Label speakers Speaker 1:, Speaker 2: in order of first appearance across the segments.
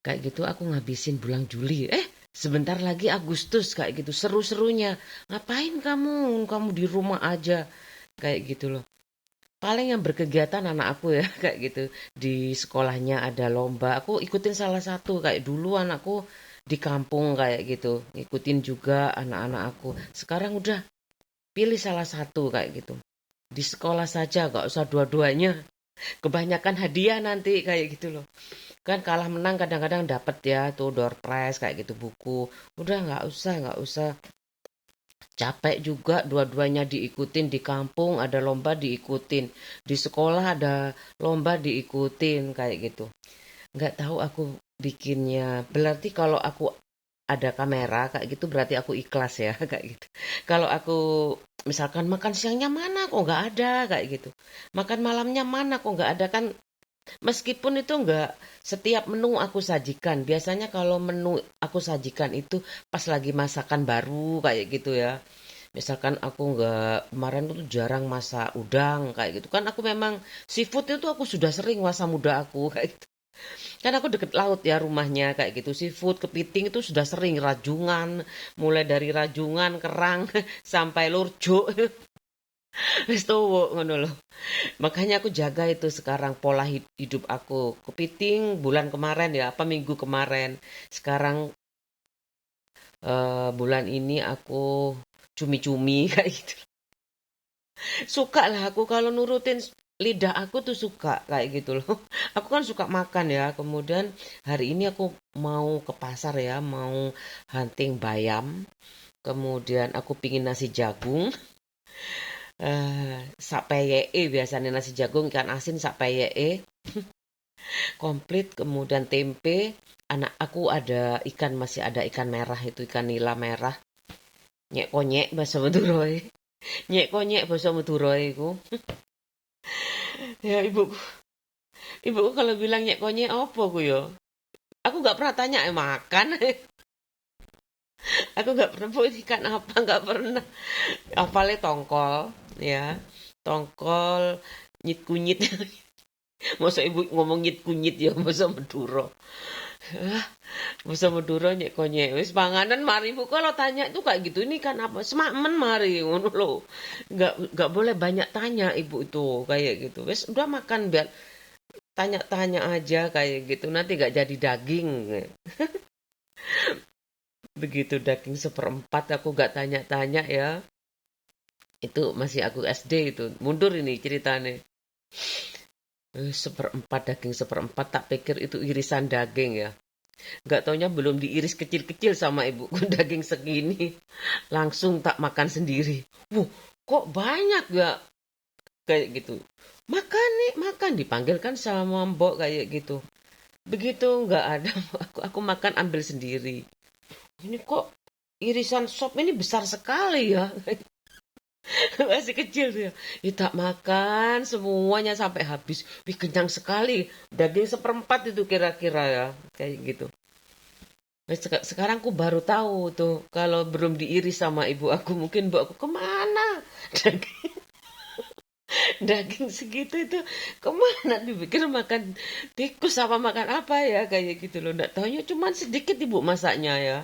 Speaker 1: Kayak gitu aku ngabisin bulan Juli. Sebentar lagi Agustus kayak gitu. Seru-serunya. Ngapain kamu? Kamu di rumah aja. Kayak gitu loh. Paling yang berkegiatan anak aku ya kayak gitu. Di sekolahnya ada lomba. Aku ikutin salah satu. Kayak dulu anakku di kampung kayak gitu. Ikutin juga anak-anak aku. Sekarang udah pilih salah satu kayak gitu. Di sekolah saja, gak usah dua-duanya. Kebanyakan hadiah nanti kayak gitu loh. Kan kalah menang kadang-kadang dapat ya tuh door prize kayak gitu buku. Udah nggak usah capek juga dua-duanya diikutin di kampung ada lomba diikutin di sekolah ada lomba diikutin kayak gitu. Nggak tahu aku bikinnya. Berarti kalau aku ada kamera kayak gitu berarti aku ikhlas ya kayak gitu. Kalau aku misalkan makan siangnya mana kok nggak ada kayak gitu. Makan malamnya mana kok nggak ada kan. Meskipun itu enggak setiap menu aku sajikan. Biasanya kalau menu aku sajikan itu pas lagi masakan baru kayak gitu ya. Misalkan aku enggak kemarin tuh jarang masak udang kayak gitu. Kan aku memang seafood itu aku sudah sering masa muda aku kayak gitu. Kan aku deket laut ya rumahnya kayak gitu. Seafood, kepiting itu sudah sering rajungan, mulai dari rajungan, kerang sampai lurjo. Wis tuwo ngono loh. Makanya aku jaga itu sekarang pola hidup aku. Kepiting bulan kemarin ya, apa minggu kemarin. Sekarang bulan ini aku cumi-cumi kayak gitu. Suka lah aku kalau nurutin lidah aku tuh suka kayak gitu loh. Aku kan suka makan ya. Kemudian hari ini aku mau ke pasar ya, mau hunting bayam. Kemudian aku pingin nasi jagung. Sak peyeke biasanya nasi jagung ikan asin sak peyeke. Komplit kemudian tempe anak aku ada ikan masih ada ikan merah itu ikan nila merah nyek konyek bahasa Madura nyek konyek bahasa Madura iku ya ibuku kalau bilang nyek konyek apa ku yo aku nggak pernah tanya makan aku nggak pernah bu ini ikan apa nggak pernah apalnya tongkol ya tongkol nyit kunyit masa ibu ngomong nyit kunyit ya bahasa Madura Masa Madura nyek konyek. Wis panganan mari bu kalau tanya tuh kayak gitu ini kan apa semakmen mari ngono lo. Nggak boleh banyak tanya ibu itu kayak gitu. Wis udah makan biar tanya-tanya aja kayak gitu. Nanti nggak jadi daging. Begitu daging seperempat aku nggak tanya-tanya ya. Itu masih aku SD itu. Mundur ini ceritanya. Seperempat daging seperempat tak pikir itu irisan daging ya. Nggak taunya belum diiris kecil-kecil sama ibuku daging segini. Langsung tak makan sendiri. Wuh, kok banyak gak? Kayak gitu. Makan nih, makan. Dipanggil kan sama mbok kayak gitu. Begitu nggak ada, aku makan ambil sendiri. Ini kok irisan sop ini besar sekali ya. Masih kecil dia. Kita makan semuanya sampai habis. Wih, kenyang sekali. Daging seperempat itu kira-kira ya. Kayak gitu. Sekarang aku baru tahu tuh kalau belum diiris sama ibu aku mungkin ibu aku kemana daging, daging segitu itu kemana dipikir makan tikus sama makan apa ya kayak gitu loh nggak taunya cuman sedikit ibu masaknya ya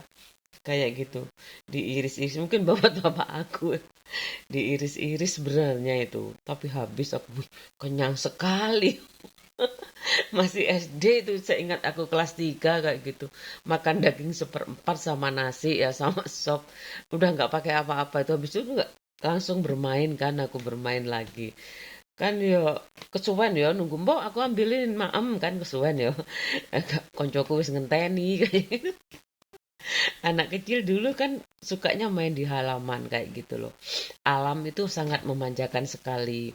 Speaker 1: kayak gitu diiris-iris mungkin bapak-bapak aku diiris-iris sebenarnya itu tapi habis aku "Wih, kenyang sekali masih SD itu saya ingat aku kelas 3 kayak gitu makan daging seperempat sama nasi ya sama sop udah nggak pakai apa-apa itu habis itu nggak langsung bermain kan aku bermain lagi kan yo kesuwen yo nunggu mbok aku ambilin maem kan kesuwen yo koncoku wis ngenteni anak kecil dulu kan sukanya main di halaman kayak gitu loh alam itu sangat memanjakan sekali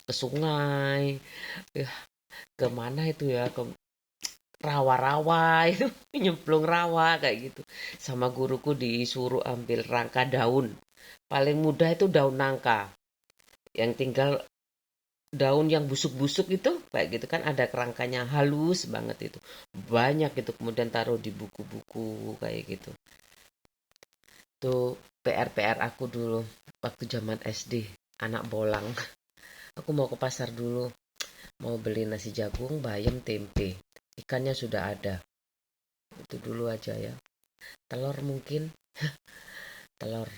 Speaker 1: ke sungai eh, kemana itu ya ke rawa-rawa itu nyemplung rawa kayak gitu sama guruku disuruh ambil rangka daun paling mudah itu daun nangka yang tinggal daun yang busuk-busuk itu kayak gitu kan ada kerangkanya halus banget itu banyak itu kemudian taruh di buku-buku kayak gitu tuh PR-PR aku dulu waktu zaman SD anak bolang aku mau ke pasar dulu mau beli nasi jagung bayam tempe ikannya sudah ada Itu dulu aja ya. Telur mungkin. Telur.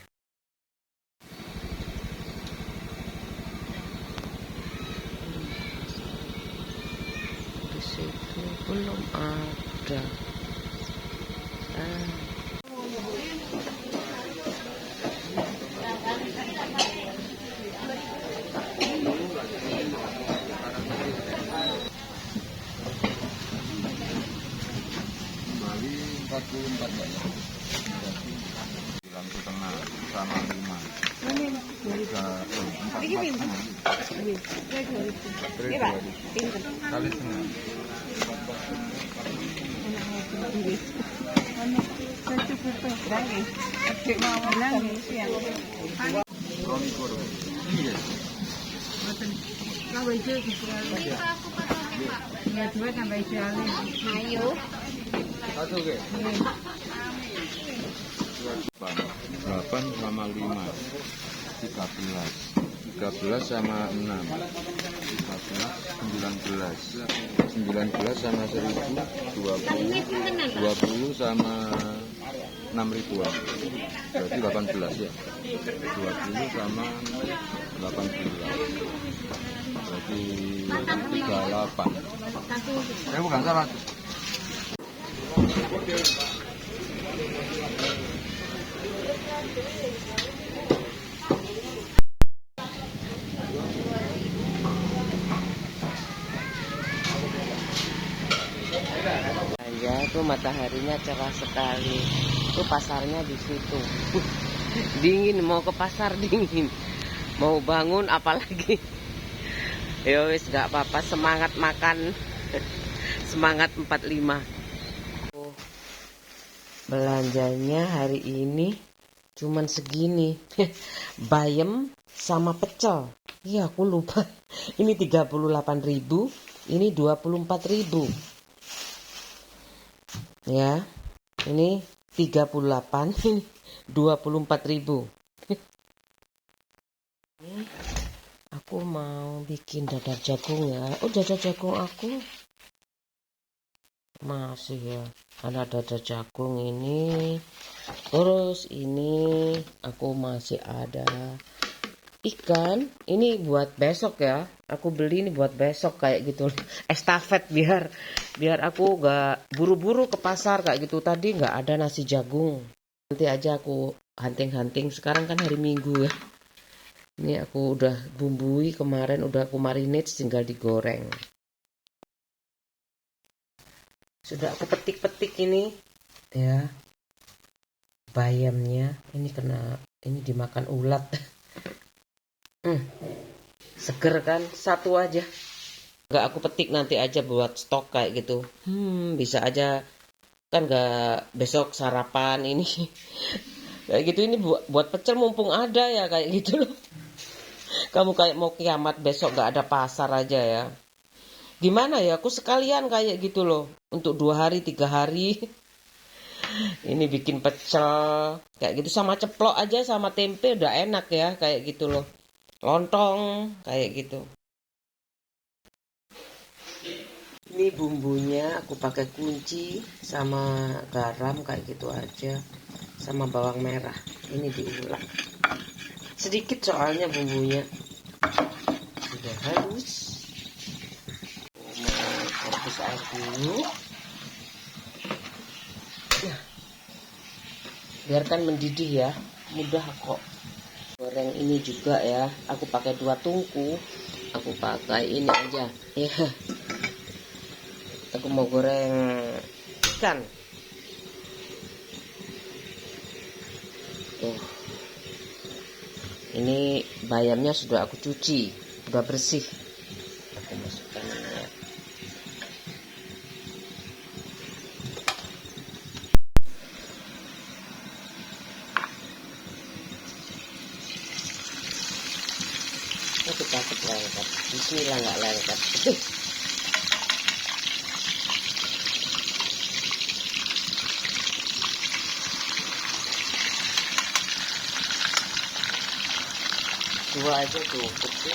Speaker 1: Di situ belum ada.
Speaker 2: Bali 44 banyak. 9,5 sama 5. Kali setengah.
Speaker 3: Ayo.
Speaker 2: Satu ke? 8 sama 5 13 sama 6 15 19 sama 1000 20 sama 6 ribuan berarti 18 ya 20 sama 18 berarti 38 saya bukan salah.
Speaker 1: Ya, itu mataharinya cerah sekali. Itu pasarnya di situ. Dingin, mau ke pasar dingin. Mau bangun apalagi. Ya wis gak apa-apa, semangat makan. Semangat 45. Belanjanya hari ini cuman segini. Bayam sama pecel. Iya, aku lupa. Ini 38.000, ini 24.000. Ya, ini 38, ini 24.000. Aku mau bikin dadar jagung ya. Oh, dadar jagung aku masih ya. Ada dadar jagung ini. Terus ini aku masih ada ikan. Ini buat besok ya. Aku beli ini buat besok kayak gitu. Estafet biar aku gak buru-buru ke pasar kayak gitu. Tadi gak ada nasi jagung. Nanti aja aku hunting-hunting. Sekarang kan hari Minggu ya. Ini aku udah bumbui kemarin, udah aku marinate, tinggal digoreng. Sudah aku petik-petik ini ya. Bayamnya ini dimakan ulat. Seger kan, satu aja. Nggak aku petik, nanti aja buat stok kayak gitu. Bisa aja kan nggak besok sarapan ini. Kayak gitu, ini buat pecel mumpung ada ya kayak gitu loh. Kamu kayak mau kiamat besok nggak ada pasar aja ya. Gimana ya, aku sekalian kayak gitu loh. Untuk 2 hari 3 hari. Ini bikin pecel kayak gitu sama ceplok aja sama tempe udah enak ya kayak gitu loh. Lontong kayak gitu. Ini bumbunya aku pakai kunci sama garam kayak gitu aja, sama bawang merah. Ini diulek sedikit soalnya bumbunya sudah halus. Mau rebus air dulu ya, biarkan mendidih ya, mudah kok. Goreng ini juga ya, aku pakai 2 tungku. Aku pakai ini aja ya. Aku mau goreng ikan. Tuh. Ini bayamnya sudah aku cuci, sudah bersih. Aku masukkan ini. Aku takut lengket. Bismillah nggak lengket. Dua aja cukup sih.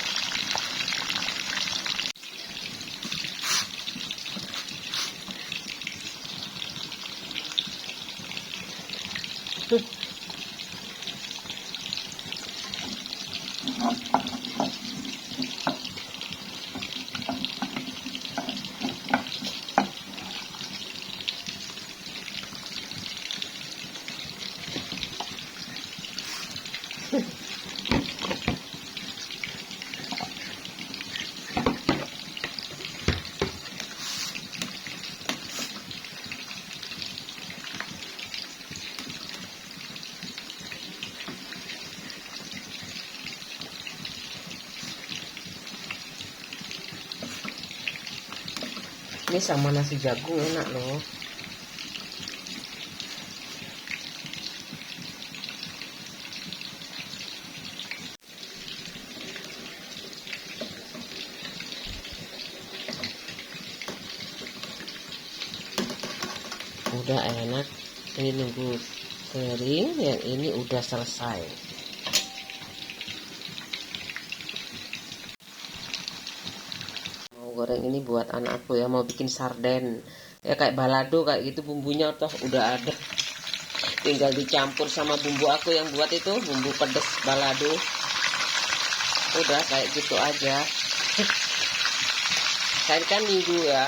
Speaker 1: Ini sama nasi jagung enak loh. Udah enak. Ini nunggu kering, yang ini udah selesai. Goreng ini buat anakku ya, mau bikin sarden ya, kayak balado kayak gitu, bumbunya toh udah ada, tinggal dicampur sama bumbu aku yang buat itu, bumbu pedas balado, udah kayak gitu aja. Saya kan minggu ya,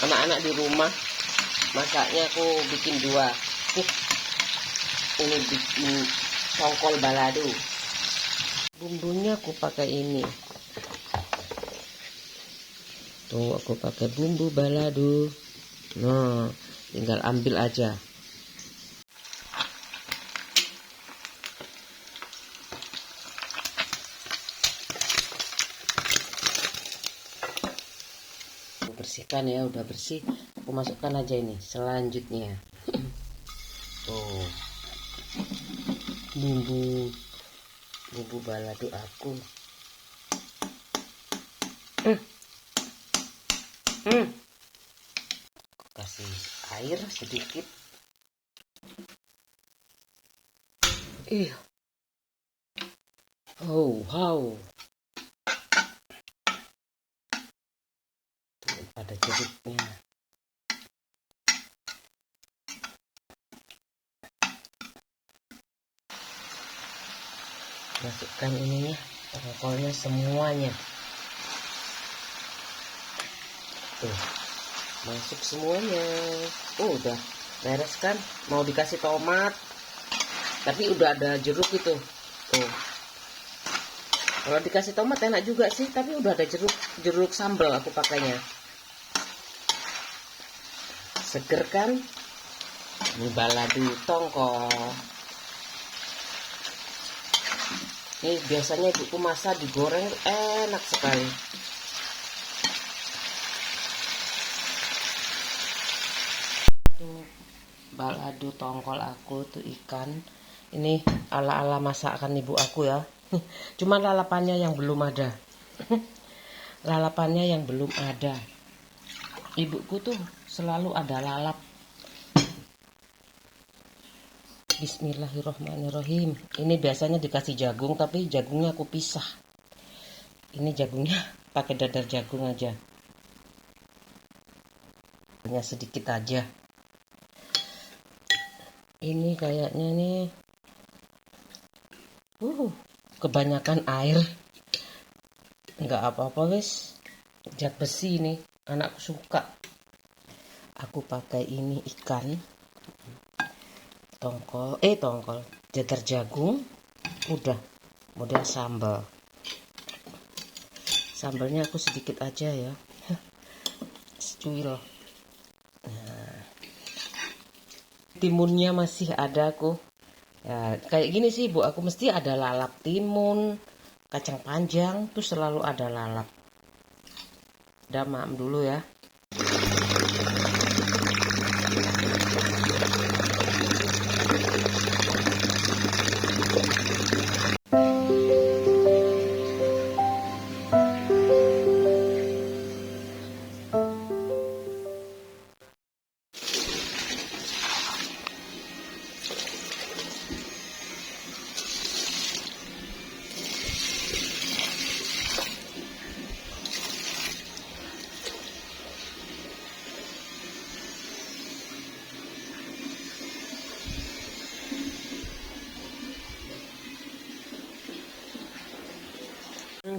Speaker 1: anak-anak di rumah, masaknya aku bikin 2. Ini bikin tongkol balado, bumbunya aku pakai ini. Tuh, aku pakai bumbu balado. Nah, tinggal ambil aja. Aku bersihkan ya, udah bersih. Aku masukkan aja ini selanjutnya. Tuh, bumbu balado aku. Kasih air sedikit. Oh wow, ada jeruknya. Masukkan ininya, tongkolnya semuanya. Tuh, masuk semuanya. Oh, udah beres kan? Mau dikasih tomat, tapi udah ada jeruk itu. Tuh, kalau dikasih tomat enak juga sih, tapi udah ada jeruk sambal aku pakainya. Seger kan? Ini balado tongkol. Ini biasanya ibuku masak digoreng, enak sekali. Balado tongkol aku tuh ikan. Ini ala-ala masakan ibu aku ya. Cuma lalapannya yang belum ada. Lalapannya yang belum ada. Ibuku tuh selalu ada lalap. Bismillahirrohmanirrohim. Ini biasanya dikasih jagung, tapi jagungnya aku pisah. Ini jagungnya pakai dadar jagung aja. Hanya sedikit aja. Ini kayaknya nih kebanyakan air. Enggak apa-apa wes, zat besi nih, anakku suka. Aku pakai ini ikan, tongkol dadar jagung, udah model sambal. Sambalnya aku sedikit aja ya, secuil. Timunnya masih ada aku ya, kayak gini sih bu, aku mesti ada lalap timun, kacang panjang tuh selalu ada lalap. Udah, maaf dulu ya.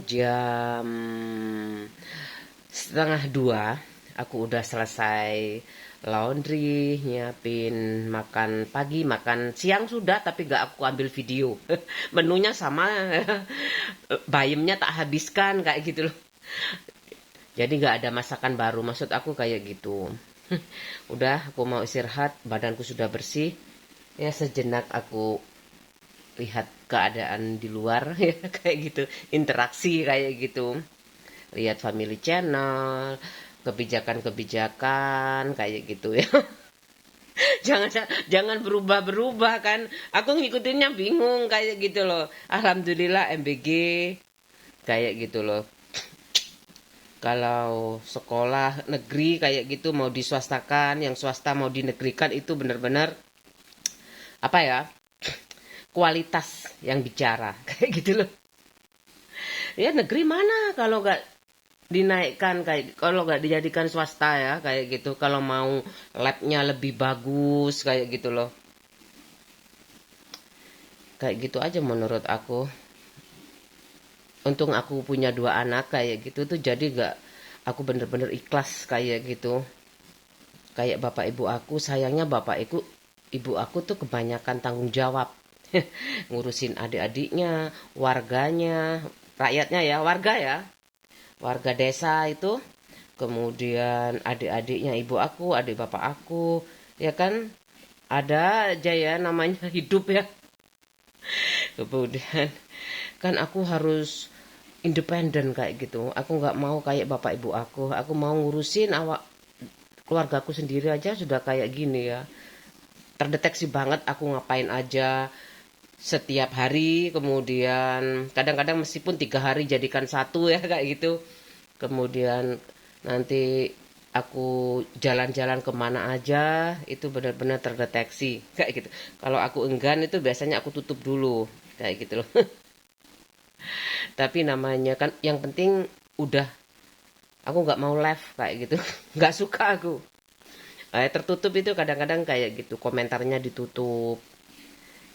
Speaker 1: jam setengah 2 aku udah selesai laundry, nyiapin makan pagi, makan siang sudah, tapi gak aku ambil video. Menunya sama, bayamnya tak habiskan kayak gitu loh. Jadi gak ada masakan baru, maksud aku kayak gitu. Udah, aku mau istirahat, badanku sudah bersih. Ya sejenak aku lihat keadaan di luar, ya kayak gitu. Interaksi kayak gitu. Lihat Family Channel, kebijakan-kebijakan kayak gitu ya. Jangan berubah-berubah kan. Aku ngikutinnya bingung kayak gitu loh. Alhamdulillah MBG kayak gitu loh. Kalau sekolah negeri kayak gitu mau diswastakan, yang swasta mau dinegerikan, itu benar-benar apa ya? Kualitas yang bicara kayak gitu loh. Ya negeri mana kalau nggak dinaikkan, kayak kalau nggak dijadikan swasta ya kayak gitu, kalau mau labnya lebih bagus kayak gitu loh. Kayak gitu aja menurut aku. Untung aku punya 2 anak kayak gitu tuh, jadi gak, aku bener-bener ikhlas kayak gitu. Kayak bapak ibu aku, sayangnya bapak ibu aku tuh kebanyakan tanggung jawab. Ngurusin adik-adiknya, warganya, rakyatnya ya, warga desa itu. Kemudian adik-adiknya ibu aku, adik bapak aku, ya kan, ada aja ya namanya hidup ya. Kemudian kan aku harus independen kayak gitu. Aku nggak mau kayak bapak ibu aku. Aku mau ngurusin keluargaku sendiri aja sudah kayak gini ya. Terdeteksi banget aku ngapain aja setiap hari. Kemudian kadang-kadang meskipun 3 hari jadikan satu ya kayak gitu. Kemudian nanti aku jalan-jalan kemana aja itu benar-benar terdeteksi kayak gitu. Kalau aku enggan itu biasanya aku tutup dulu kayak gitu loh. Tapi namanya kan yang penting udah, aku nggak mau live kayak gitu. Nggak suka aku tertutup itu, kadang-kadang kayak gitu komentarnya ditutup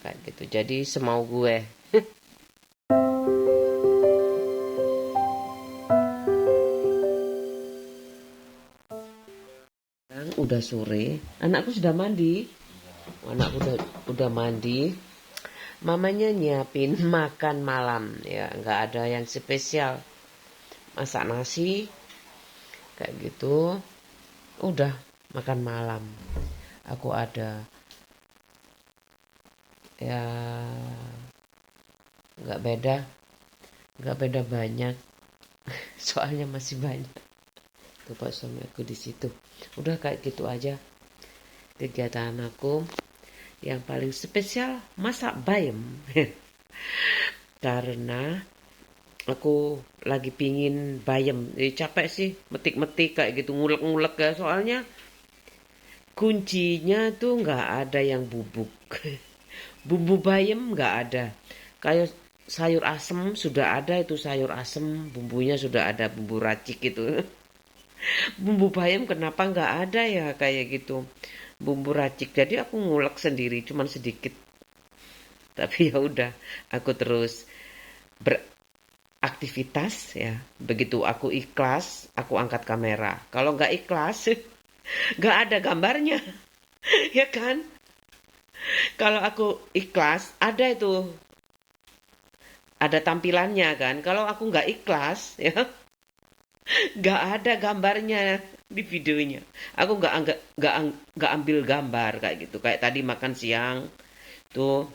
Speaker 1: kayak gitu, jadi semau gue. Sekarang udah sore, anakku sudah mandi, anakku udah mandi. Mamanya nyiapin makan malam ya, nggak ada yang spesial, masak nasi kayak gitu, udah makan malam. Aku ada ya, nggak beda banyak. Soalnya masih banyak tuh pak suami aku di situ. Udah kayak gitu aja kegiatan aku. Yang paling spesial masak bayam. Karena aku lagi pingin bayam. Capek sih metik-metik kayak gitu, ngulek-ngulek ya. Soalnya kuncinya tuh nggak ada yang bubuk. Bumbu bayam nggak ada. Kayak sayur asem sudah ada, itu sayur asem bumbunya sudah ada, bumbu racik itu. Bumbu bayam kenapa nggak ada ya kayak gitu, bumbu racik. Jadi aku ngulek sendiri cuman sedikit. Tapi ya udah, aku terus beraktivitas ya. Begitu aku ikhlas, aku angkat kamera. Kalau nggak ikhlas, nggak ada gambarnya. Ya kan? Kalau aku ikhlas, ada itu, ada tampilannya kan. Kalau aku nggak ikhlas, ya nggak ada gambarnya di videonya. Aku nggak ambil gambar kayak gitu. Kayak tadi makan siang tuh,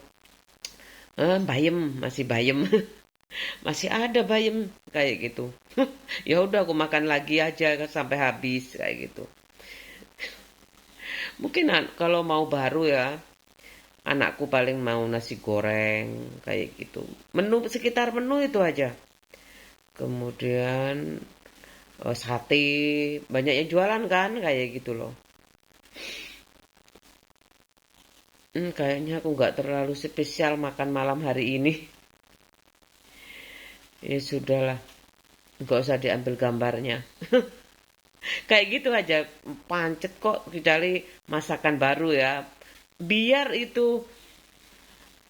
Speaker 1: bayem, masih bayem. Masih ada bayem kayak gitu. Ya udah aku makan lagi aja sampai habis kayak gitu. Mungkin kalau mau baru ya, anakku paling mau nasi goreng kayak gitu. Menu sekitar menu itu aja. Kemudian sate, banyak yang jualan kan kayak gitu loh. Kayaknya aku nggak terlalu spesial makan malam hari ini. Ya sudahlah, nggak usah diambil gambarnya. Kayak gitu aja, pancet kok cari masakan baru ya. Biar itu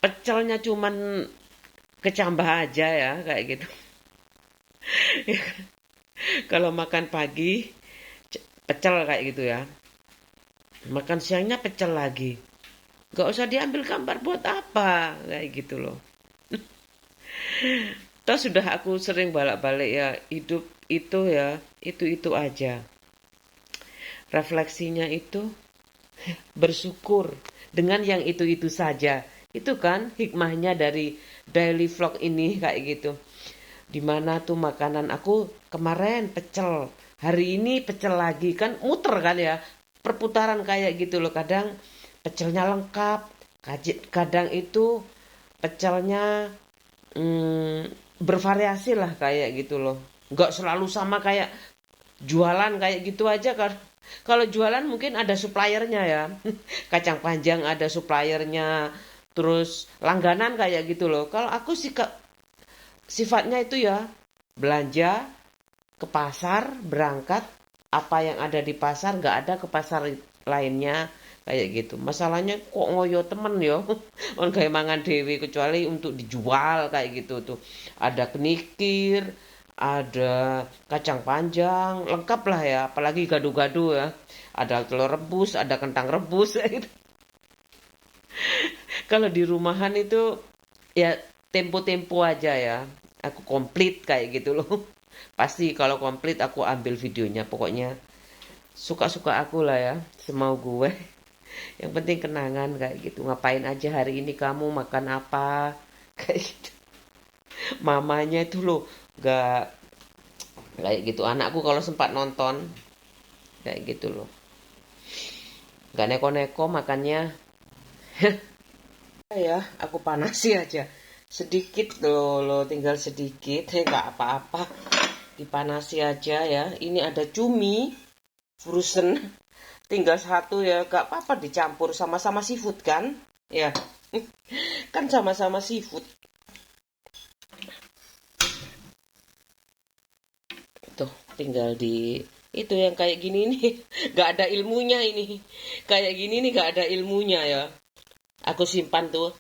Speaker 1: pecelnya cuman kecambah aja ya kayak gitu. Kalau makan pagi pecel kayak gitu ya, makan siangnya pecel lagi, nggak usah diambil gambar buat apa kayak gitu loh. Toh sudah aku sering balak-balik ya, hidup itu ya itu aja, refleksinya itu bersyukur dengan yang itu saja. Itu kan hikmahnya dari daily vlog ini kayak gitu. Dimana tuh makanan aku kemarin pecel, hari ini pecel lagi, kan muter kan ya, perputaran kayak gitu loh. Kadang pecelnya lengkap, kadang itu pecelnya bervariasi lah kayak gitu loh, nggak selalu sama kayak jualan kayak gitu aja kan. Kalau jualan mungkin ada suppliernya ya, kacang panjang ada suppliernya, terus langganan kayak gitu loh. Kalau aku sih sifatnya itu ya belanja ke pasar, berangkat apa yang ada di pasar, nggak ada ke pasar lainnya kayak gitu. Masalahnya kok ngoyo temen yo, on kayak mangan dewi, kecuali untuk dijual kayak gitu tuh. Ada kenikir, ada kacang panjang, lengkap lah ya, apalagi gado-gado ya. Ada telur rebus, ada kentang rebus gitu. Kalau di rumahan itu ya tempo-tempo aja ya. Aku komplit kayak gitu loh. Pasti kalau komplit aku ambil videonya. Pokoknya suka-suka aku lah ya, semau gue. Yang penting kenangan kayak gitu. Ngapain aja hari ini kamu, makan apa kayak gitu. Mamanya itu loh gak kayak gitu. Anakku kalau sempat nonton kayak gitu loh, gak neko-neko makannya. Ya aku panasi aja sedikit loh, tinggal sedikit, gak apa-apa, dipanasi aja ya. Ini ada cumi frozen, tinggal satu ya, gak apa-apa dicampur, sama-sama seafood kan ya. Kan sama-sama seafood. Tuh tinggal di itu yang kayak gini nih. Gak ada ilmunya ini, kayak gini nih gak ada ilmunya ya. Aku simpan tuh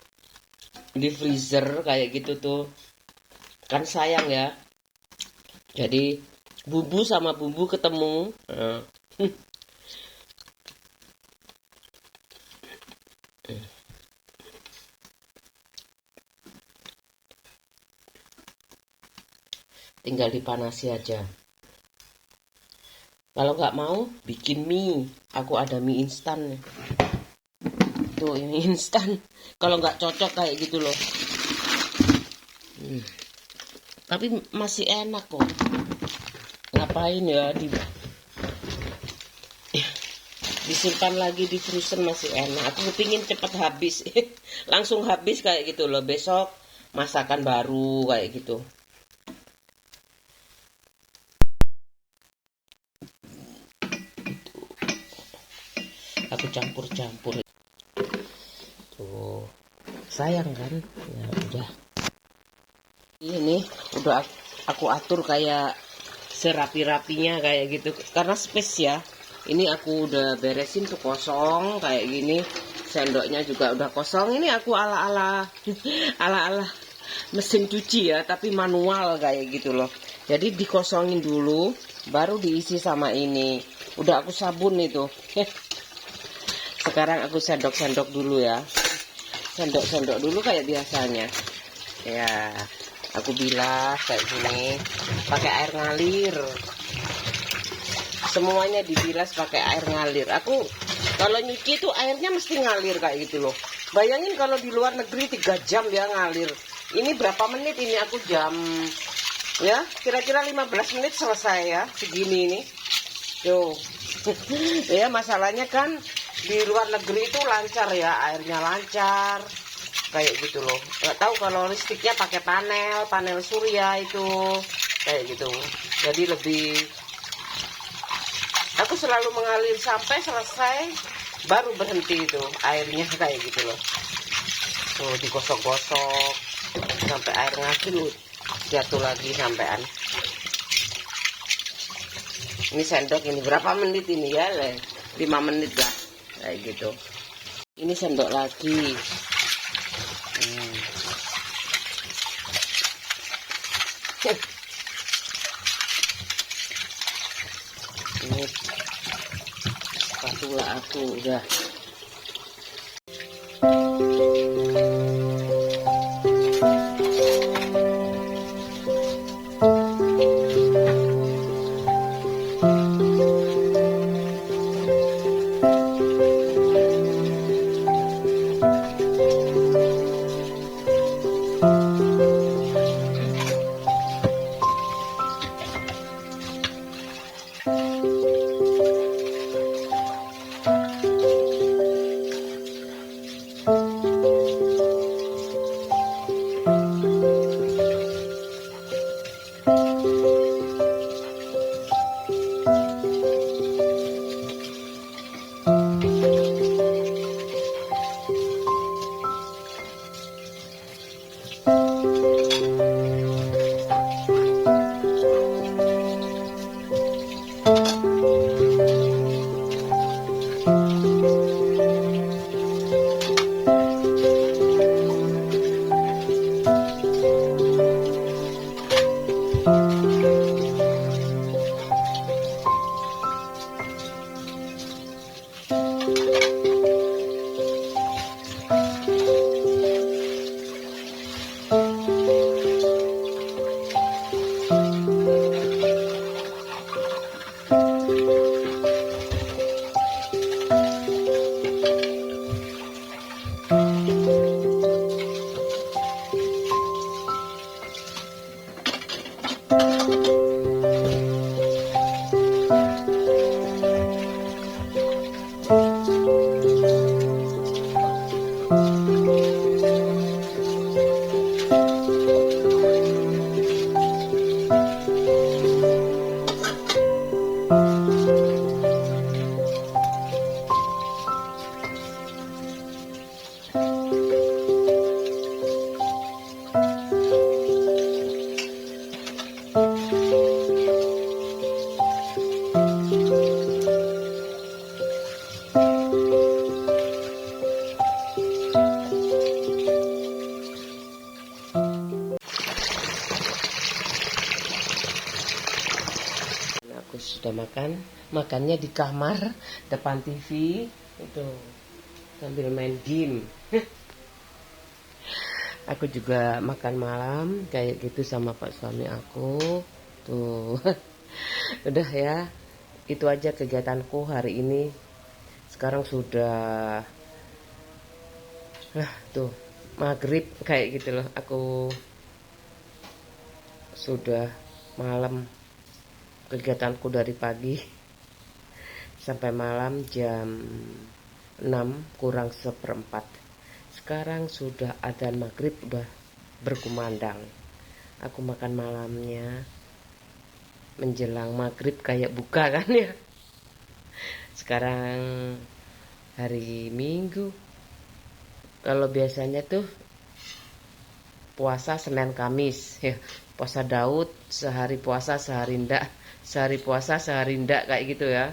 Speaker 1: di freezer kayak gitu tuh, kan sayang ya. Jadi bumbu sama bumbu ketemu. Tinggal dipanasi aja. Kalau nggak mau bikin mie, aku ada mie instan. Tuh ini instan. Kalau nggak cocok kayak gitu loh. Tapi masih enak kok. Ngapain ya disimpan lagi di frozen, masih enak. Aku kepingin cepet habis. Langsung habis kayak gitu loh. Besok masakan baru kayak gitu. Aku campur-campur. Tuh, sayang kan? Ya udah. Ini udah aku atur kayak serapi-rapinya kayak gitu. Karena space ya. Ini aku udah beresin tuh kosong kayak gini. Sendoknya juga udah kosong. Ini aku ala-ala ala-ala mesin cuci ya, tapi manual kayak gitu loh. Jadi dikosongin dulu, baru diisi sama ini. Udah aku sabun itu. Sekarang aku sendok-sendok dulu ya. Sendok-sendok dulu kayak biasanya. Ya, aku bilas kayak gini. Pakai air ngalir. Semuanya dibilas pakai air ngalir. Aku kalau nyuci itu airnya mesti ngalir kayak gitu loh. Bayangin kalau di luar negeri 3 jam ya ngalir. Ini berapa menit ini aku jam ya, kira-kira 15 menit selesai ya, segini ini. Tuh. Ya masalahnya kan di luar negeri itu lancar ya, airnya lancar kayak gitu loh. Nggak tahu kalau listriknya pakai panel surya itu kayak gitu. Jadi lebih, aku selalu mengalir sampai selesai baru berhenti itu airnya kayak gitu loh. Tuh digosok-gosok sampai air ngasil, jatuh lagi sampean. Ini sendok ini berapa menit ini ya? 5 menit lah kayak gitu. Ini sendok lagi. Ini spatula aku udah. Aku sudah makannya di kamar depan TV itu sambil main game. Aku juga makan malam kayak gitu sama pak suami aku tuh. Udah ya, itu aja kegiatanku hari ini. Sekarang sudah tuh maghrib kayak gitu loh. Aku sudah malam, kegiatanku dari pagi sampai malam jam 6 kurang seperempat. Sekarang sudah adzan maghrib, udah berkumandang. Aku makan malamnya menjelang maghrib kayak buka kan ya. Sekarang hari Minggu. Kalau biasanya tuh puasa Senin Kamis ya. Puasa Daud, sehari puasa sehari ndak, sehari puasa sehari ndak kayak gitu ya.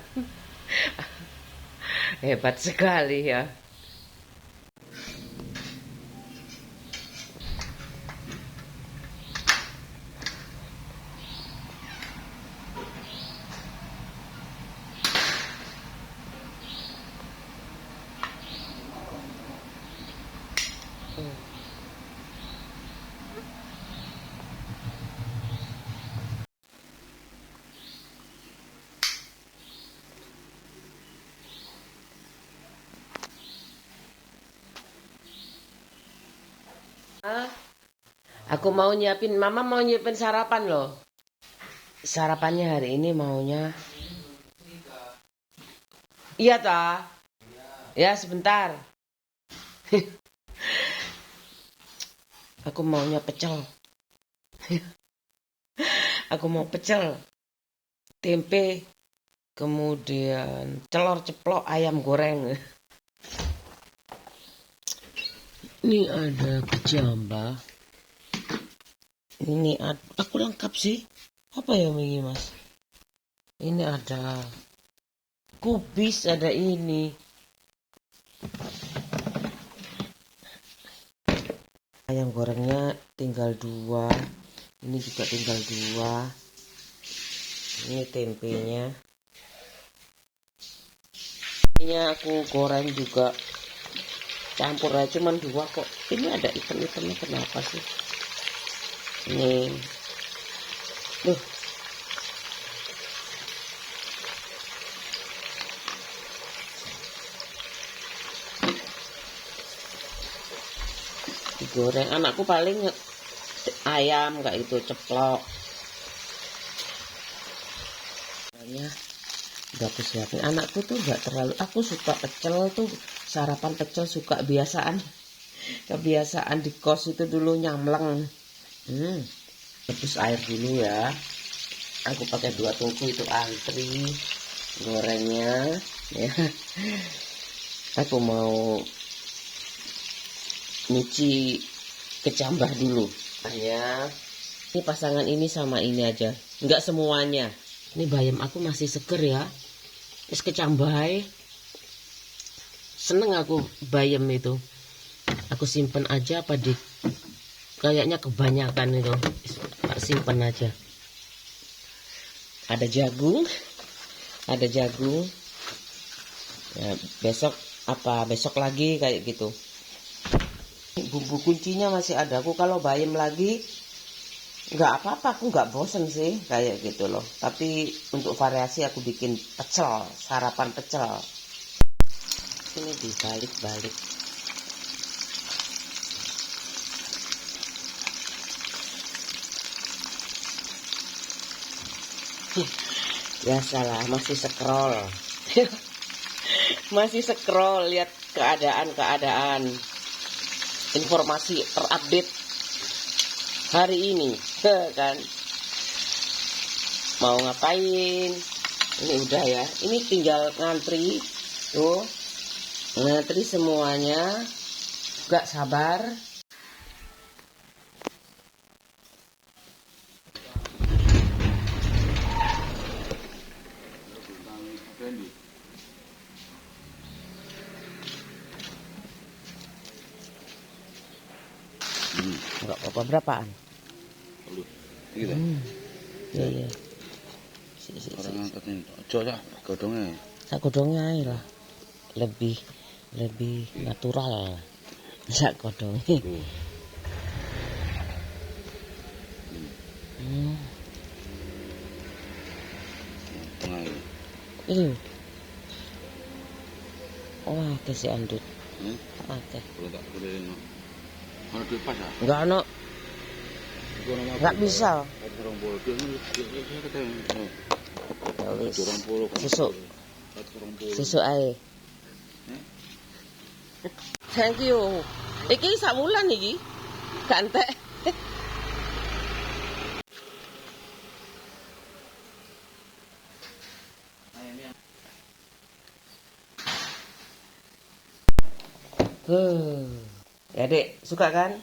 Speaker 1: Hebat sekali ya. Aku mau nyiapin, mama mau nyiapin sarapan loh. Sarapannya hari ini maunya, iya ta? Ya sebentar. Aku maunya pecel. Aku mau pecel, tempe, kemudian telur ceplok, ayam goreng. Ini ada kecambah. Ini aku lengkap sih. Apa ya ini mas? Ini ada kubis, ada ini. Ayam gorengnya tinggal 2. Ini juga tinggal 2. Ini tempenya. Ini aku goreng juga campur aja, cuman 2 kok. Ini ada item-itemnya kenapa sih? Ini tuh, digoreng. Anakku paling ayam kayak itu, ceplok. Udah aku siapin. Anakku tuh nggak terlalu, aku suka pecel tuh, sarapan pecel suka, kebiasaan di kos itu dulu nyamleng. Rebus air dulu ya. Aku pakai 2 tungku itu antri gorengnya ya. Aku mau nyuci kecambah dulu ya. Ini pasangan ini sama ini aja, nggak semuanya. Ini bayam aku masih seger ya, terus kecambai. Seneng aku bayam itu, aku simpen aja apa di, kayaknya kebanyakan itu, simpen aja. Ada jagung ya, besok lagi kayak gitu. Bumbu kuncinya masih ada. Aku kalau bayam lagi nggak apa-apa, aku nggak bosen sih kayak gitu loh. Tapi untuk variasi aku bikin pecel, sarapan pecel. Ini dibalik-balik. Biasalah, masih scroll. Masih scroll, lihat keadaan informasi terupdate hari ini kan, mau ngapain. Ini udah ya, ini tinggal ngantri tuh, ngantri semuanya, gak sabar. Enggak apa-apa, berapaan?
Speaker 2: Gitu.
Speaker 1: Iya.
Speaker 2: Orang angkatin ojo lah godongnya.
Speaker 1: Sak godongnya ae lah. Lebih natural. Sak godongnya.
Speaker 2: Tengah ini.
Speaker 1: Ini. Wah, kasih andut. Oke.
Speaker 2: Kalau tak boleh mana duit pas ya?
Speaker 1: Enggak ono. Enggak bisa. Ya wis. Sesuk ae. Thank you. Iki sak wulan iki. Gak entek. Ya Dek, suka kan?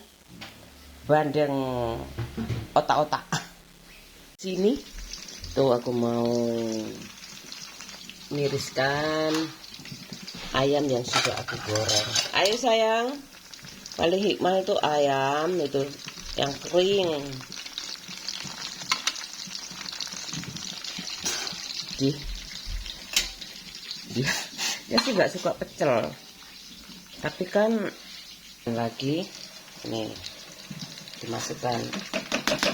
Speaker 1: Bandeng otak-otak. Sini tuh aku mau miriskan ayam yang sudah aku goreng. Ayo sayang, paling hikmah itu ayam itu yang kering. Dia sih nggak suka pecel, tapi kan lagi ini dimasukkan,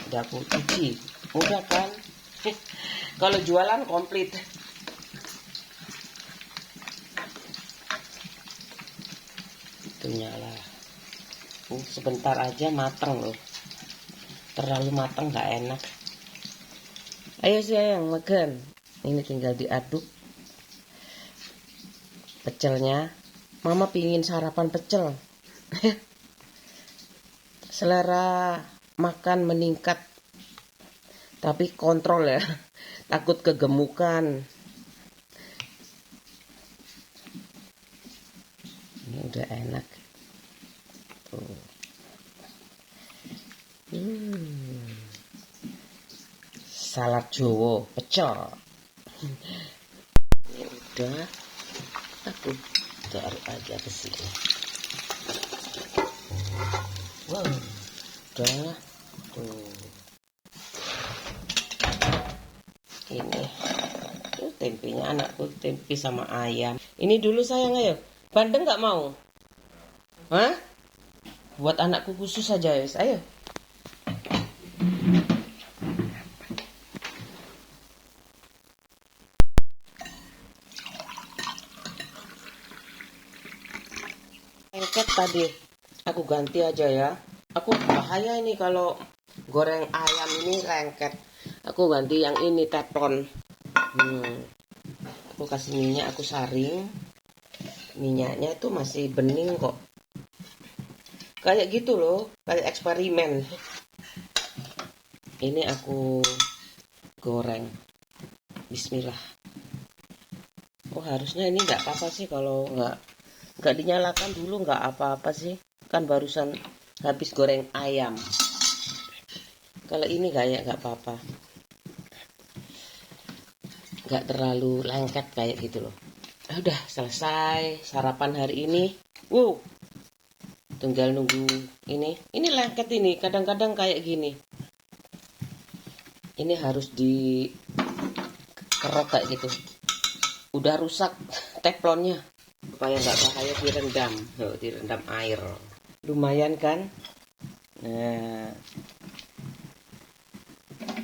Speaker 1: udah aku cuci, udah kan. Kalau jualan komplit. Itu nyala. Sebentar aja mateng loh. Terlalu mateng nggak enak. Ayo sayang makan. Ini tinggal diaduk pecelnya. Mama pingin sarapan pecel. Selera makan meningkat, tapi kontrol ya, takut kegemukan. Ini udah enak tuh. Salad Jowo pecel. Ini udah, aku taruh aja ke sini. Wow, udah tuh. Ini tempenya anakku tempe sama ayam. Ini dulu sayang, ayo. Bandeng nggak mau? Hah? Buat anakku khusus saja, guys. Ayo. Lengket tadi. Aku ganti aja ya. Aku bahaya ini kalau goreng ayam ini lengket. Aku ganti yang ini teflon. Aku kasih minyak, aku saring. Minyaknya itu masih bening kok. Kayak gitu loh, kayak eksperimen. Ini aku goreng. Bismillah. Oh, harusnya ini nggak apa-apa sih kalau nggak dinyalakan dulu, nggak apa-apa sih. Kan barusan habis goreng ayam. Kalau ini kayak nggak apa-apa. Nggak terlalu lengket kayak gitu loh. Udah selesai sarapan hari ini. Wow, tinggal nunggu ini lengket ini, kadang-kadang kayak gini. Ini harus dikerok kayak gitu. Udah rusak teflonnya, supaya nggak bahaya direndam air. Lumayan kan? Nah,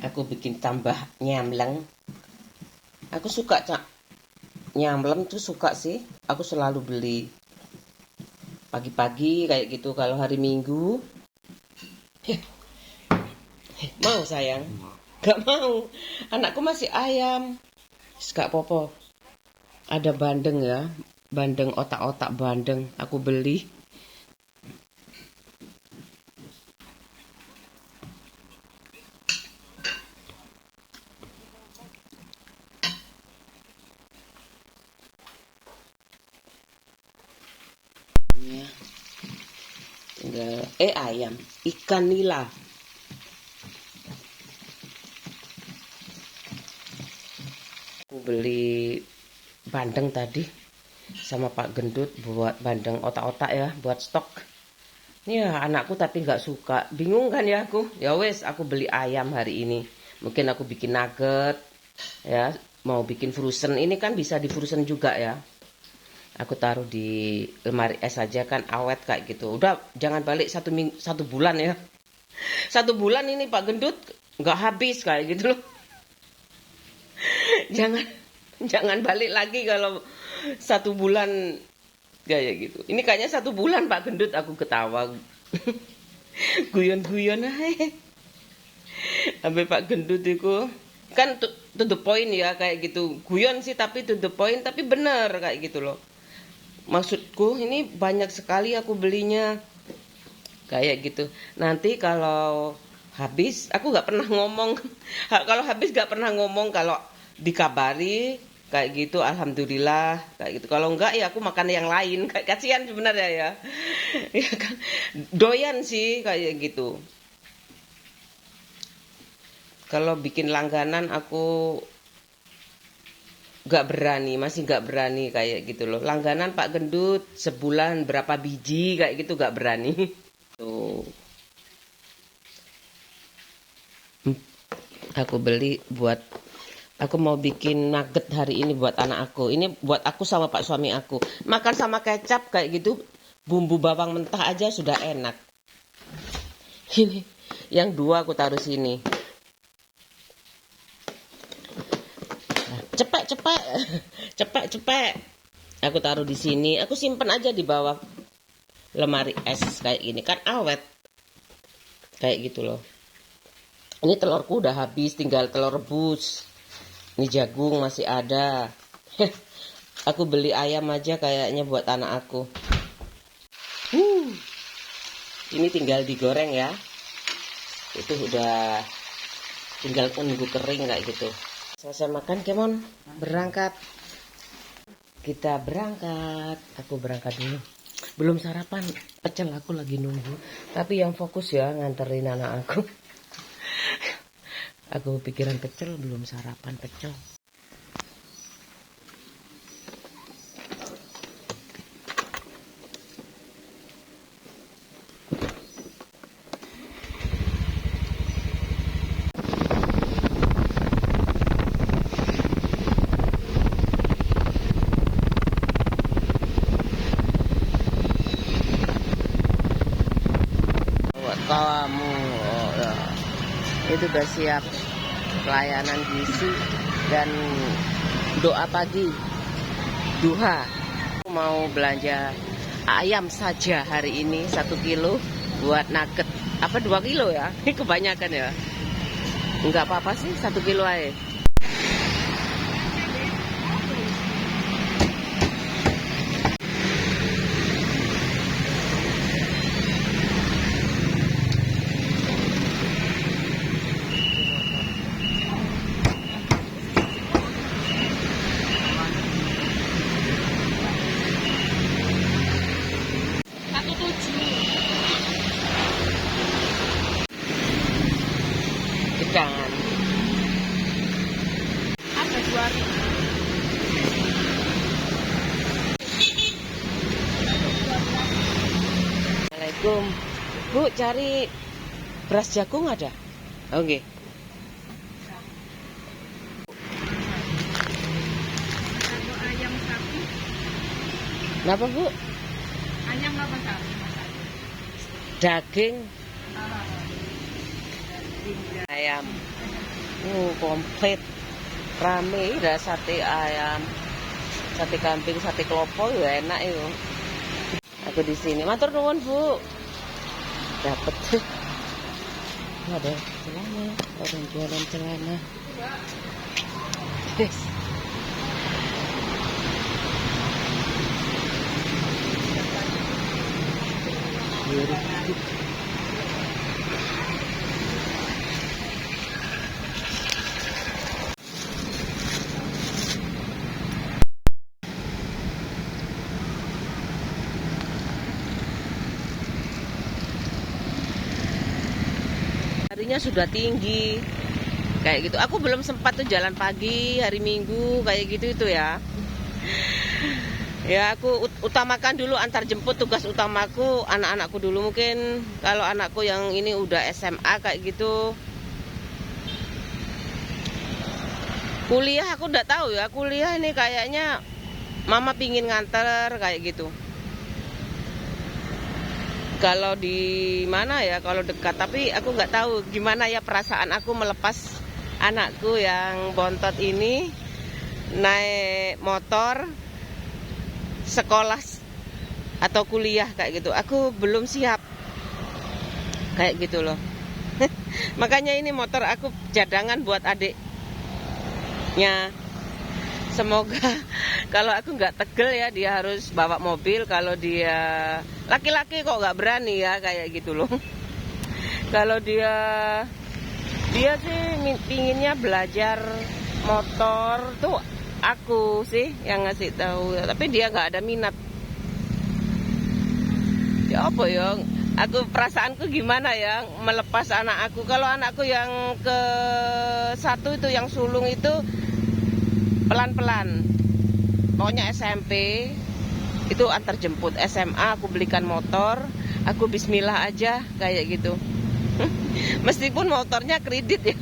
Speaker 1: aku bikin tambah nyamleng. Aku suka nyamlem tuh, suka sih. Aku selalu beli pagi-pagi kayak gitu kalau hari Minggu. Mau sayang? Gak mau. Anakku masih ayam. Gak popo. Ada bandeng ya. Bandeng, otak-otak bandeng. Aku beli. Ya. Tinggal ayam. Ikan nila. Aku beli bandeng tadi sama Pak Gendut buat bandeng otak-otak ya, buat stok. Ini ya anakku tapi nggak suka, bingung kan ya aku. Ya wes, aku beli ayam hari ini. Mungkin aku bikin nugget ya, mau bikin frozen. Ini kan bisa di frozen juga ya. Aku taruh di lemari es aja kan awet kayak gitu. Udah jangan balik satu bulan ya. 1 bulan ini Pak Gendut nggak habis kayak gitu loh. Jangan balik lagi kalau 1 bulan kayak gitu. Ini kayaknya 1 bulan Pak Gendut, aku ketawa. Guyon-guyon aja. Sampai Pak Gendut itu kan to the point ya kayak gitu. Guyon sih tapi to the point, tapi bener kayak gitu loh. Maksudku ini banyak sekali aku belinya kayak gitu. Nanti kalau habis, aku nggak pernah ngomong. Kalau habis nggak pernah ngomong, kalau dikabari kayak gitu alhamdulillah kayak gitu. Kalau enggak ya aku makan yang lain. Kayak kasihan sebenarnya ya. Ya kan doyan sih kayak gitu. Kalau bikin langganan aku masih nggak berani kayak gitu loh. Langganan Pak Gendut sebulan berapa biji kayak gitu nggak berani. Tuh. Aku beli buat, aku mau bikin nugget hari ini buat anak aku. Ini buat aku sama Pak suami aku. Makan sama kecap kayak gitu, bumbu bawang mentah aja sudah enak. Ini yang 2 aku taruh sini. Nah, cepet. Aku taruh di sini. Aku simpen aja di bawah lemari es kayak gini kan awet. Kayak gitu loh. Ini telurku udah habis, tinggal telur rebus. Ini jagung masih ada. Aku beli ayam aja kayaknya buat anak aku. Ini tinggal digoreng ya. Itu udah tinggal nunggu kering kayak gitu. Selesai makan, Kemon, berangkat. Kita berangkat. Aku berangkat dulu. Belum sarapan, pecel aku lagi nunggu. Tapi yang fokus ya nganterin anak aku. Aku pikiran pecel, belum sarapan pecel. Itu udah siap pelayanan gizi dan doa pagi duha. Aku mau belanja ayam saja hari ini 1 kilo buat nugget. Apa 2 kilo ya? Ini kebanyakan ya. Enggak apa-apa sih 1 kilo aja. Jangan.
Speaker 3: Ada 2.000.
Speaker 1: Assalamualaikum. Bu, cari beras jagung ada? Oke.
Speaker 3: Kalau ayam sapi,
Speaker 1: Kenapa, Bu?
Speaker 3: ayam apa sapi?
Speaker 1: Daging
Speaker 3: Ah,
Speaker 1: ayam. Komplit. Rame, udah sate ayam, sate kambing, sate klopo, ya enak itu. Aku di sini. Matur nuwun, Bu. Dapat. Ada celana, orang jualan celana. Yes. Harinya sudah tinggi kayak gitu. Aku belum sempat tuh jalan pagi hari Minggu kayak gitu itu ya. Ya aku utamakan dulu antar jemput, tugas utamaku anak-anakku dulu. Mungkin kalau anakku yang ini udah SMA kayak gitu, kuliah aku udah tahu ya. Kuliah ini kayaknya mama pingin nganter kayak gitu. Kalau di mana ya, kalau dekat, tapi aku nggak tahu gimana ya perasaan aku melepas anakku yang bontot ini naik motor sekolah atau kuliah kayak gitu. Aku belum siap kayak gitu loh. Makanya ini motor aku cadangan buat adiknya. Semoga kalau aku nggak tegel ya, dia harus bawa mobil. Kalau dia laki-laki kok nggak berani ya kayak gitu loh. Kalau dia sih pinginnya belajar motor tuh aku sih yang ngasih tahu, tapi dia nggak ada minat. Ya apa ya? Aku perasaanku gimana ya melepas anak aku. Kalau anakku yang ke 1 itu yang sulung itu pelan-pelan. Pokoknya SMP itu antar jemput, SMA aku belikan motor, aku bismillah aja kayak gitu. Meskipun motornya kredit ya.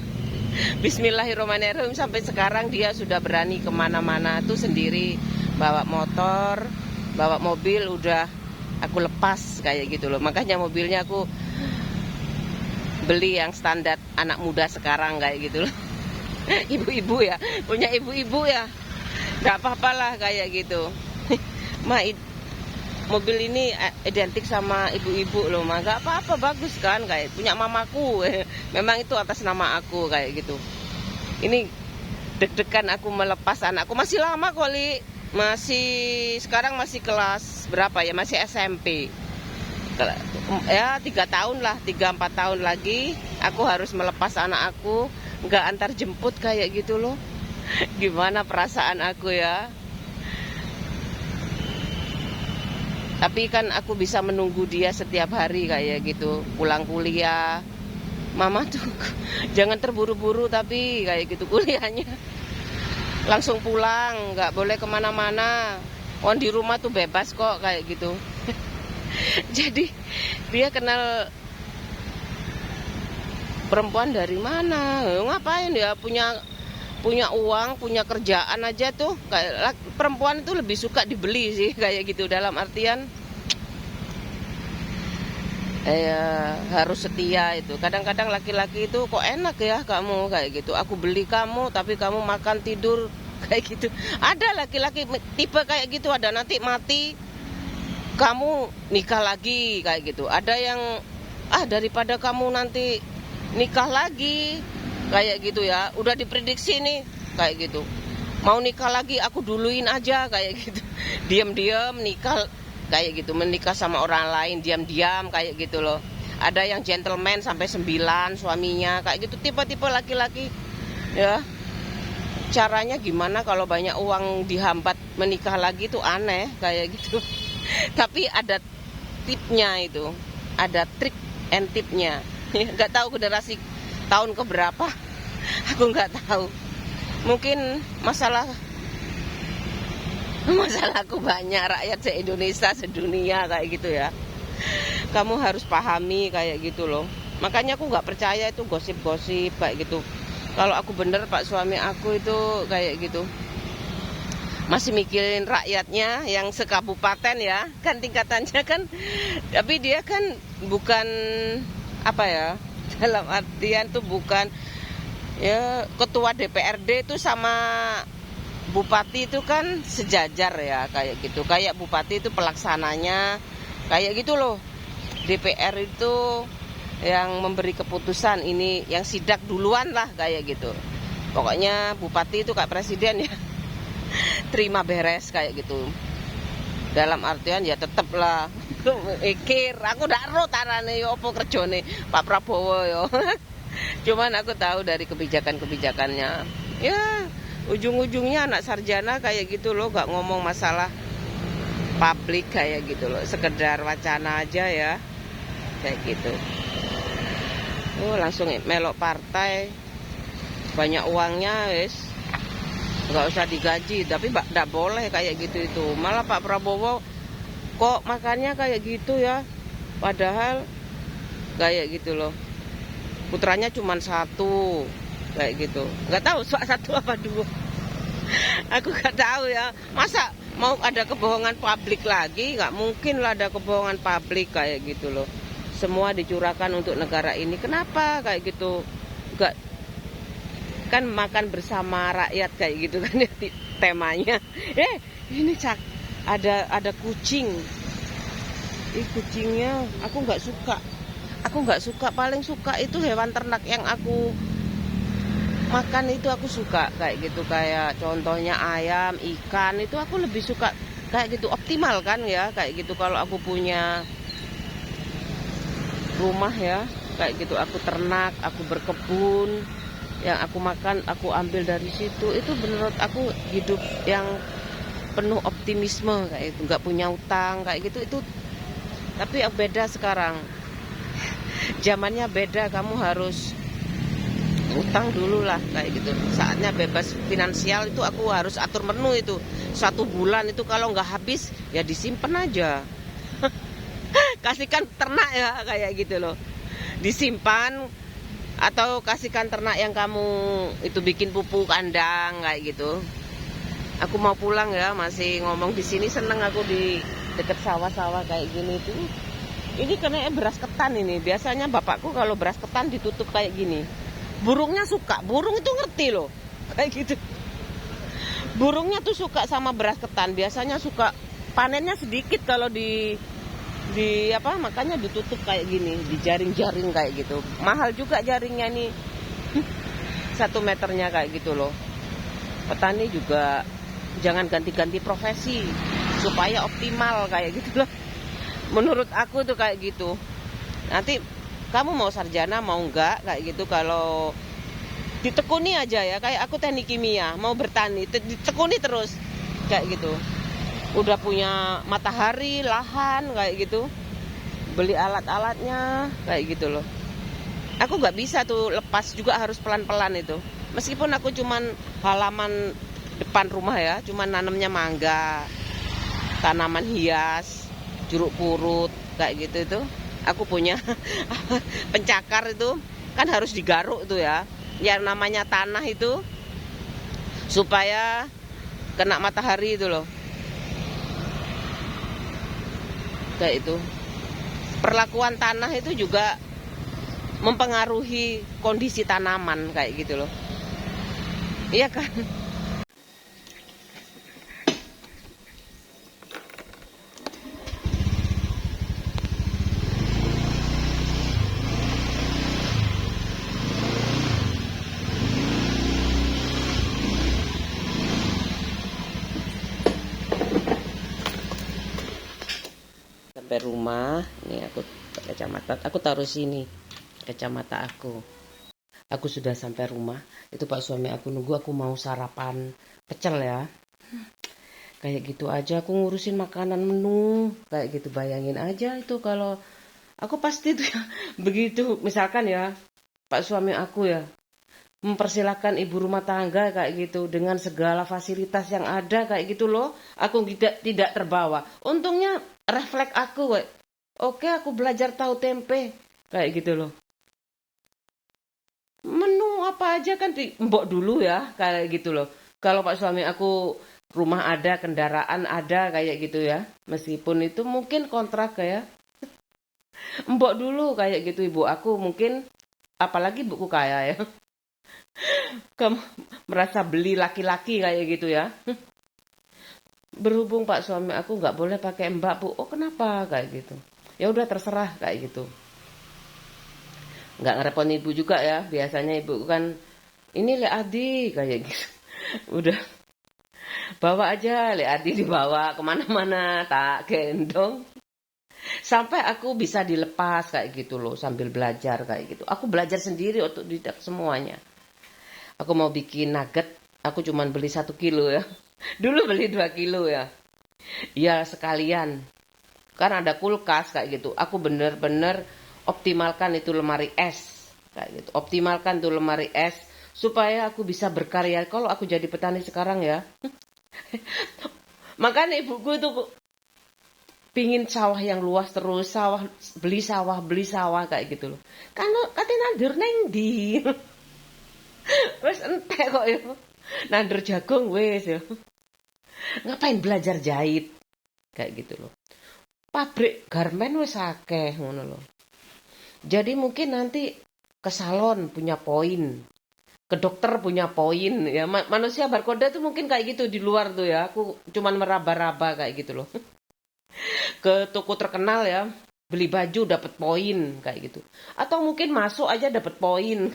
Speaker 1: Bismillahirrahmanirrahim, sampai sekarang dia sudah berani kemana-mana tuh sendiri, bawa motor, bawa mobil udah aku lepas kayak gitu loh. Makanya mobilnya aku beli yang standar anak muda sekarang kayak gitu loh. Ibu-ibu ya, punya ibu-ibu ya, nggak apa-apa lah kayak gitu. Mobil ini identik sama ibu-ibu loh, mah nggak apa-apa, bagus kan, kayak punya mamaku. Memang itu atas nama aku kayak gitu. Ini deg-degan aku melepas anakku, masih lama kali, sekarang masih kelas berapa ya, masih SMP. Ya 3 tahun lah, 3-4 tahun lagi aku harus melepas anak aku, nggak antar jemput kayak gitu loh. Gimana perasaan aku ya. Tapi kan aku bisa menunggu dia setiap hari kayak gitu, pulang kuliah. Mama tuh jangan terburu-buru tapi kayak gitu kuliahnya. Langsung pulang, nggak boleh kemana-mana. Di rumah tuh bebas kok kayak gitu. Jadi dia kenal perempuan dari mana? Ngapain dia punya uang, punya kerjaan aja tuh. Kayak perempuan itu lebih suka dibeli sih kayak gitu, dalam artian harus setia itu. Kadang-kadang laki-laki itu kok enak ya kamu kayak gitu. Aku beli kamu tapi kamu makan tidur kayak gitu. Ada laki-laki tipe kayak gitu, ada nanti mati kamu nikah lagi kayak gitu. Ada yang daripada kamu nanti nikah lagi kayak gitu ya. Udah diprediksi nih kayak gitu. Mau nikah lagi aku duluin aja kayak gitu. Diam-diam nikah kayak gitu, menikah sama orang lain diam-diam kayak gitu loh. Ada yang gentleman sampai 9 suaminya kayak gitu, tipe-tipe laki-laki ya. Caranya gimana kalau banyak uang dihambat menikah lagi tuh aneh kayak gitu. Tapi ada tipnya itu, ada trik and tipnya. Nggak tahu generasi tahun keberapa, aku nggak tahu. Mungkin masalahku banyak, rakyat se-Indonesia, sedunia kayak gitu ya. Kamu harus pahami kayak gitu loh. Makanya aku nggak percaya itu gosip-gosip kayak gitu. Kalau aku bener Pak suami aku itu kayak gitu, masih mikirin rakyatnya yang sekabupaten ya, kan tingkatannya kan. Tapi dia kan bukan apa ya, dalam artian tuh bukan ya, ketua DPRD itu sama bupati itu kan sejajar ya kayak gitu. Kayak bupati itu pelaksananya kayak gitu loh. DPR itu yang memberi keputusan, ini yang sidak duluan lah kayak gitu. Pokoknya bupati itu kayak presiden ya. Terima beres kayak gitu. Dalam artian ya tetep lah mikir, aku ndak ero tarane yo apa kerjane Pak Prabowo yo. Cuman aku tahu dari kebijakan-kebijakannya. Ya, ujung-ujungnya anak sarjana kayak gitu loh, gak ngomong masalah publik kayak gitu loh, sekedar wacana aja ya kayak gitu. Langsung melok partai, banyak uangnya wis, gak usah digaji. Tapi gak boleh kayak gitu itu. Malah Pak Prabowo kok makannya kayak gitu ya, padahal kayak gitu loh. Putranya cuma 1 kayak gitu, nggak tahu satu apa 2. Aku nggak tahu ya, masa mau ada kebohongan publik lagi? Nggak mungkin lah ada kebohongan publik kayak gitu loh. Semua dicurahkan untuk negara ini, kenapa kayak gitu? Nggak, kan makan bersama rakyat kayak gitu kan ya temanya. Ini ada kucing. Kucingnya aku nggak suka. Paling suka itu hewan ternak yang aku makan itu aku suka kayak gitu. Kayak contohnya ayam, ikan, itu aku lebih suka kayak gitu, optimal kan ya kayak gitu. Kalau aku punya rumah ya kayak gitu, aku ternak, aku berkebun, yang aku makan aku ambil dari situ, itu menurut aku hidup yang penuh optimisme kayak itu, nggak punya utang kayak gitu itu. Tapi beda sekarang, zamannya beda, kamu harus utang dulu lah kayak gitu. Saatnya bebas finansial itu aku harus atur menu itu 1 bulan itu, kalau nggak habis ya disimpan aja. Kasihkan ternak ya kayak gitu loh, disimpan. Atau kasihkan ternak yang kamu itu bikin pupuk kandang kayak gitu. Aku mau pulang ya, masih ngomong di sini, seneng aku di deket sawah-sawah kayak gini tuh. Ini kena beras ketan ini. Biasanya bapakku kalau beras ketan ditutup kayak gini. Burungnya suka, burung itu ngerti loh kayak gitu. Burungnya tuh suka sama beras ketan. Biasanya suka, panennya sedikit kalau makanya ditutup kayak gini, di jaring-jaring kayak gitu. Mahal juga jaringnya nih. 1 meternya kayak gitu loh. Petani juga jangan ganti-ganti profesi supaya optimal kayak gitu loh. Menurut aku tuh kayak gitu. Nanti kamu mau sarjana mau enggak kayak gitu, kalau ditekuni aja ya, kayak aku teknik kimia mau bertani, ditekuni terus kayak gitu. Udah punya matahari, lahan kayak gitu, beli alat-alatnya kayak gitu loh. Aku nggak bisa tuh lepas, juga harus pelan-pelan itu. Meskipun aku cuman halaman depan rumah ya, cuman nanamnya mangga, tanaman hias, jeruk purut kayak gitu itu. Aku punya pencakar itu kan harus digaruk tuh ya, yang namanya tanah itu supaya kena matahari itu loh. Kayak itu. perlakuan tanah itu juga mempengaruhi kondisi tanaman kayak gitu loh. Iya kan? Sampai rumah, nih aku kacamata, aku taruh sini kacamata aku. Aku sudah sampai rumah. Itu Pak suami aku nunggu, aku mau sarapan pecel ya. Kayak gitu aja aku ngurusin makanan menu, kayak gitu. Bayangin aja itu kalau aku pasti tuh ya, begitu misalkan ya Pak suami aku ya mempersilahkan ibu rumah tangga kayak gitu dengan segala fasilitas yang ada kayak gitu loh, aku tidak terbawa. Untungnya refleks aku, oke aku belajar tahu tempe kayak gitu loh. Menu apa aja kan mbok dulu ya kayak gitu loh. Kalau Pak suami aku rumah ada, kendaraan ada kayak gitu ya, meskipun itu mungkin kontrak ya, mbok dulu kayak gitu. Ibu aku mungkin, apalagi buku kaya ya, kamu merasa beli laki-laki kayak gitu ya. Berhubung Pak suami aku nggak boleh pakai mbak bu, oh kenapa kayak gitu. Ya udah terserah kayak gitu. Nggak ngerepon ibu juga ya, biasanya ibu kan ini Le Adi kayak gitu. Udah bawa aja, Le Adi dibawa kemana-mana, tak gendong. Sampai aku bisa dilepas kayak gitu loh, sambil belajar kayak gitu. Aku belajar sendiri untuk didak semuanya. Aku mau bikin nugget, aku cuman beli 1 kilo ya. Dulu beli 2 kilo ya. Ya sekalian. Kan ada kulkas kayak gitu. Aku bener-bener optimalkan itu lemari es. Kayak gitu. Optimalkan tuh lemari es. Supaya aku bisa berkarya. Kalau aku jadi petani sekarang ya. Makanya ibuku itu pingin sawah yang luas terus. Beli sawah kayak gitu loh. Kalau katanya nandur neng di. Wes entek kok ya. Nandur jagung wes ya. Ngapain belajar jahit kayak gitu loh. Pabrik garmen wes akeh ngono loh. Jadi mungkin nanti ke salon punya poin, ke dokter punya poin ya. Manusia barcode tuh mungkin kayak gitu di luar tuh ya. Aku cuman meraba-raba kayak gitu loh. Ke toko terkenal ya, beli baju dapat poin kayak gitu. Atau mungkin masuk aja dapat poin.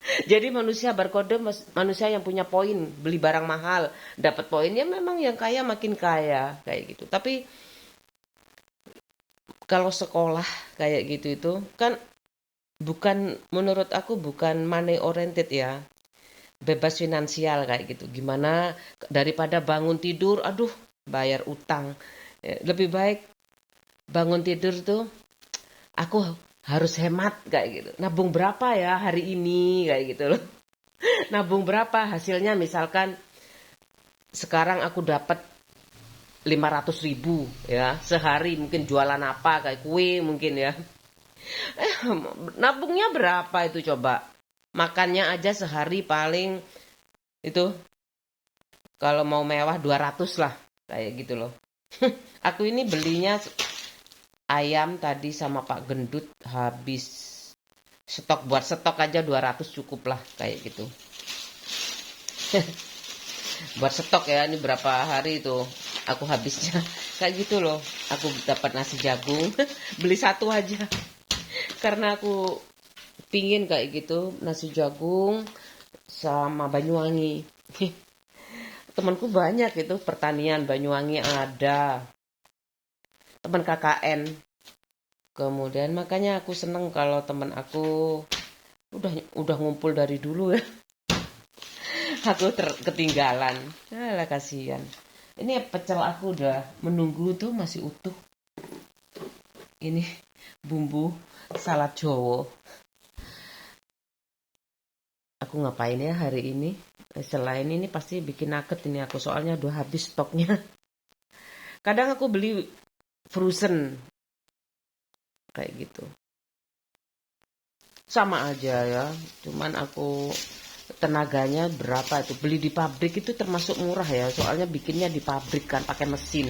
Speaker 1: Jadi manusia berkode, manusia yang punya poin, beli barang mahal, dapat poinnya. Memang yang kaya makin kaya kayak gitu. Tapi kalau sekolah kayak gitu itu kan bukan, menurut aku bukan money oriented ya, bebas finansial kayak gitu. Gimana daripada bangun tidur, aduh bayar utang, lebih baik bangun tidur tuh aku harus hemat kayak gitu. Nabung berapa ya hari ini kayak gitu loh. Nabung berapa hasilnya, misalkan sekarang aku dapat 500.000 ya sehari, mungkin jualan apa kayak kue mungkin ya. Nabungnya berapa itu coba? Makannya aja sehari paling itu kalau mau mewah 200 lah kayak gitu loh. Aku ini belinya ayam tadi sama Pak Gendut habis stok, buat stok aja 200 cukup lah kayak gitu. Buat stok ya, ini berapa hari itu aku habisnya kayak gitu loh. Aku dapat nasi jagung beli 1 aja karena aku pingin kayak gitu, nasi jagung sama Banyuwangi. Temanku banyak itu pertanian Banyuwangi, ada teman KKN. Kemudian makanya aku seneng kalau teman aku udah ngumpul dari dulu ya. Aku ketinggalan. Alah kasihan. Ini pecel aku udah menunggu tuh masih utuh. Ini bumbu salad Jawa. Aku ngapain ya hari ini? Selain ini pasti bikin nugget ini aku, soalnya udah habis stoknya. Kadang aku beli frozen kayak gitu. Sama aja ya, cuman aku tenaganya berapa itu, beli di pabrik itu termasuk murah ya, soalnya bikinnya di pabrik kan pakai mesin.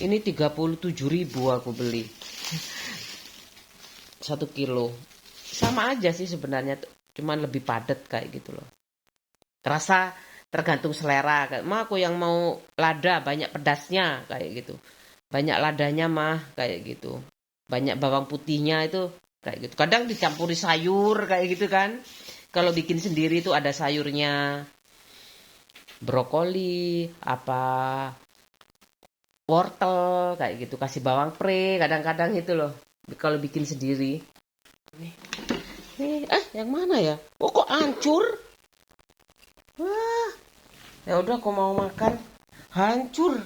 Speaker 1: Ini 37.000 aku beli 1 kilo. Sama aja sih sebenarnya, cuman lebih padat kayak gitu loh. Rasa tergantung selera. Mah aku yang mau lada banyak pedasnya kayak gitu. Banyak ladanya mah kayak gitu. Banyak bawang putihnya itu kayak gitu. Kadang dicampuri sayur kayak gitu kan. Kalau bikin sendiri itu ada sayurnya. Brokoli, apa wortel kayak gitu, kasih bawang pre kadang-kadang itu loh kalau bikin sendiri. Yang mana ya? Oh, kok hancur? Wah, ya udah aku mau makan. Hancur.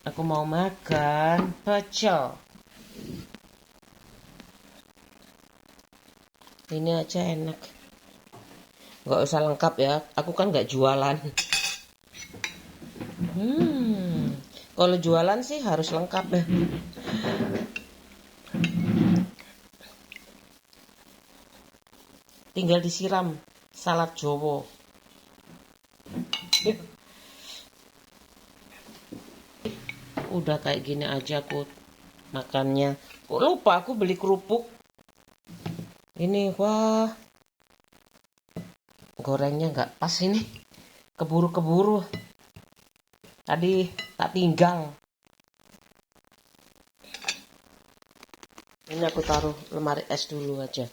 Speaker 1: Aku mau makan pecel. Ini aja enak. Nggak usah lengkap ya. Aku kan nggak jualan. Kalau jualan sih harus lengkap ya. Tinggal disiram salad Jowo. Udah kayak gini aja aku makannya. Kok lupa aku beli kerupuk. Ini wah, gorengnya nggak pas ini. Keburu-keburu. Tadi tak tinggal. Ini aku taruh lemari es dulu aja.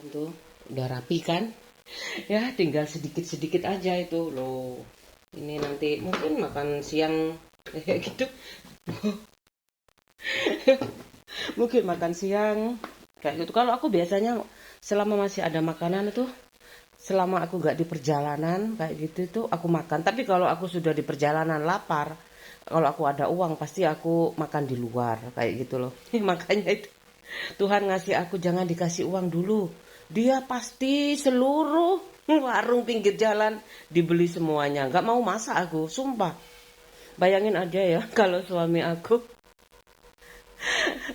Speaker 1: Tuh, udah rapi kan? Ya, tinggal sedikit-sedikit aja itu loh. Ini nanti mungkin makan siang kayak gitu. Mungkin makan siang kayak gitu. Kalau aku biasanya selama masih ada makanan itu, selama aku gak di perjalanan kayak gitu itu aku makan. Tapi kalau aku sudah di perjalanan lapar, kalau aku ada uang pasti aku makan di luar kayak gitu loh. Makanya itu Tuhan ngasih aku jangan dikasih uang dulu. Dia pasti seluruh warung pinggir jalan dibeli semuanya. Gak mau masak aku, sumpah. Bayangin aja ya kalau suami aku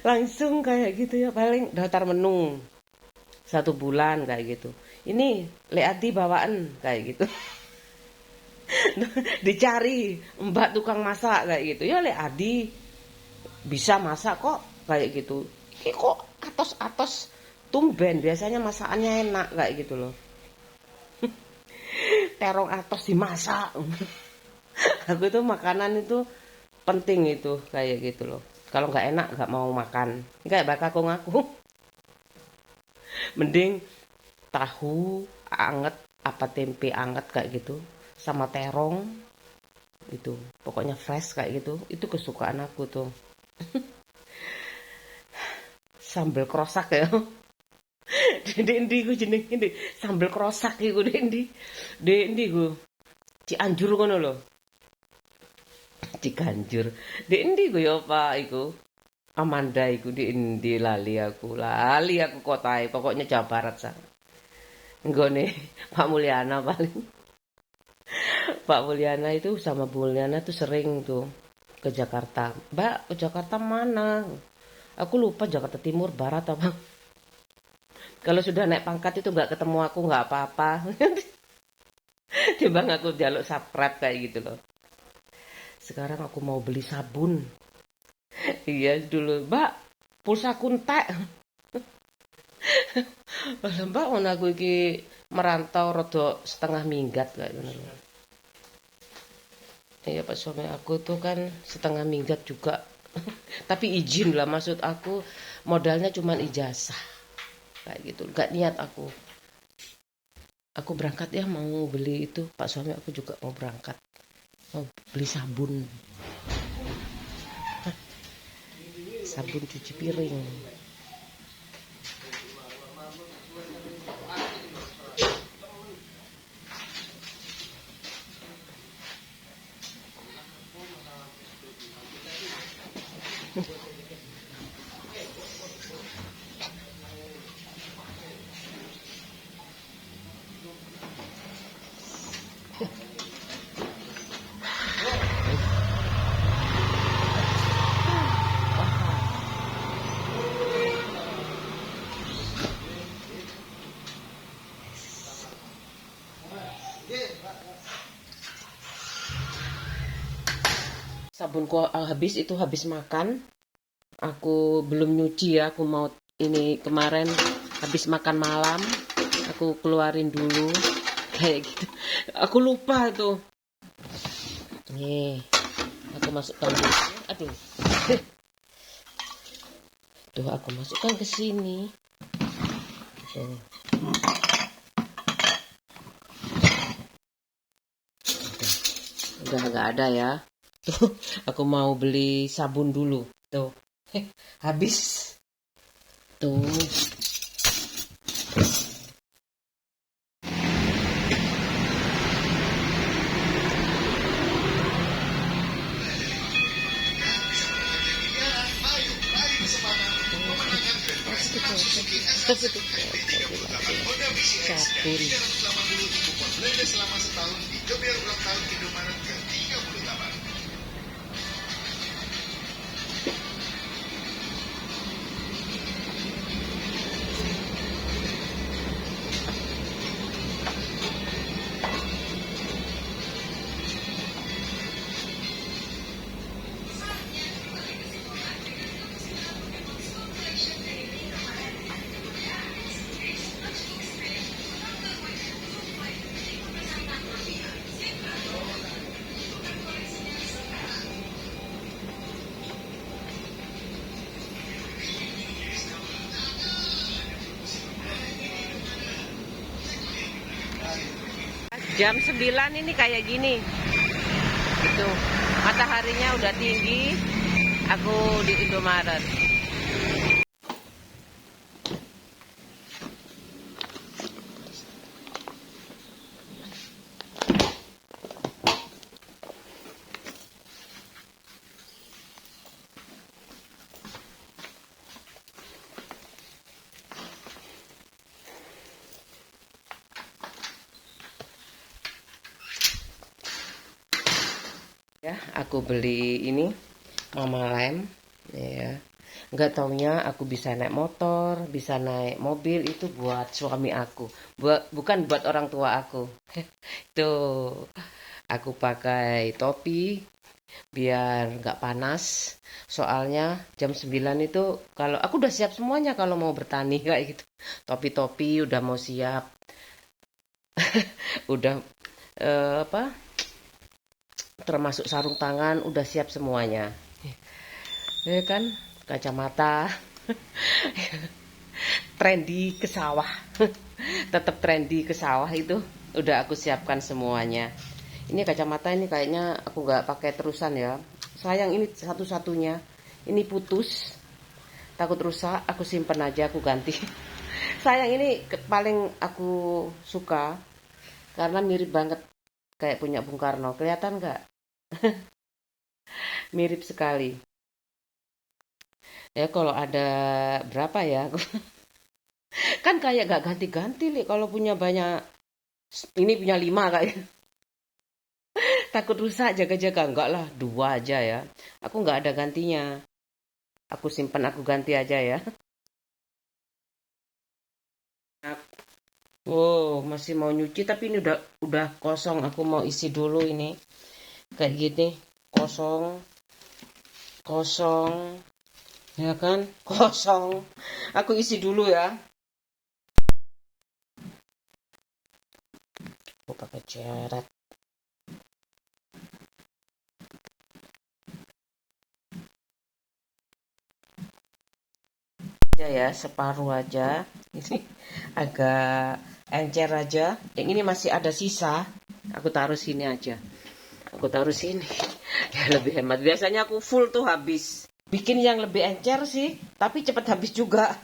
Speaker 1: langsung kayak gitu ya, paling daftar menu 1 bulan kayak gitu. Ini Leati bawaan kayak gitu. Dicari mbak tukang masak kayak gitu. Ya Leati bisa masak kok kayak gitu. Kok atos-atos tumben, biasanya masakannya enak kayak gitu loh. Terong atos dimasak. Aku tuh makanan itu penting itu kayak gitu loh. Kalau nggak enak nggak mau makan. Nggak bakal aku ngaku. Mending tahu anget apa tempe anget kayak gitu sama terong itu. Pokoknya fresh kayak gitu. Itu kesukaan aku tuh. Sambal krosak ya. Dendi ku jeneng ini sambal krosak iku Dendi. Dendi ku Cianjur ngono lho. Ciganjur. Dendi ku ya Pak iku. Amanda iku Dendi lali aku kotae pokoknya Jawa Barat sana. Nggone Pak Mulyana paling. Pak Mulyana itu sama Bu Mulyana tuh sering tuh ke Jakarta. Mbak, ke Jakarta mana? Aku lupa Jakarta Timur, Barat apa. Kalau sudah naik pangkat itu nggak ketemu aku nggak apa-apa. Coba aku jaluk subscribe kayak gitu loh. Sekarang aku mau beli sabun. Iya dulu, Mbak, pulsa kuntek. Mbak, aku iki merantau rada setengah minggat kayak gitu. Iya Pak suami aku tuh kan setengah minggat juga. Tapi izin lah, maksud aku modalnya cuma ijazah. Kayak gitu, gak niat aku berangkat ya mau beli itu. Pak suami aku juga mau berangkat, mau beli sabun cuci piring. sabunku habis, itu habis makan. Aku belum nyuci ya, aku mau ini kemarin habis makan malam, aku keluarin dulu kayak gitu. Aku lupa tuh. Nih, aku masukkan dulu. Aduh. Tuh aku masukkan ke sini. Tuh. Udah nggak ada ya. Tuh, aku mau beli sabun dulu. Tuh, habis. Tuh. Jam 9 ini kayak gini. Itu mataharinya udah tinggi. Aku di Indomaret. Ya, aku beli ini Mama Lem ya. Nggak taunya aku bisa naik motor, bisa naik mobil, itu buat suami aku. Bukan buat orang tua aku. Tuh, aku pakai topi biar nggak panas. Soalnya jam 9 itu kalau aku udah siap semuanya kalau mau bertani kayak gitu. Topi-topi udah mau siap. Udah apa? Termasuk sarung tangan udah siap semuanya. Ya kan? Kacamata. Trendy ke sawah. Tetap trendy ke sawah itu udah aku siapkan semuanya. Ini kacamata ini kayaknya aku nggak pakai terusan ya. Sayang, ini satu-satunya. Ini putus. Takut rusak, aku simpen aja, aku ganti. Sayang, ini paling aku suka karena mirip banget kayak punya Bung Karno. Kelihatan nggak? Mirip sekali. Ya kalau ada berapa ya? Kan kayak gak ganti-ganti nih kalau punya banyak. Ini punya 5 kayak. Takut rusak, jaga-jaga. Enggak lah, 2 aja ya. Aku nggak ada gantinya. Aku simpan, aku ganti aja ya. Oh, masih mau nyuci tapi ini udah kosong. Aku mau isi dulu ini. Kayak gini, kosong. Kosong. Ya kan? Kosong. Aku isi dulu ya. Aku pakai ceret. Ya, separuh aja. Ini agak encer aja. Yang ini masih ada sisa. Aku taruh sini aja. Aku taruh sini. Ya lebih hemat. Biasanya aku full tuh habis. Bikin yang lebih encer sih, tapi cepat habis juga.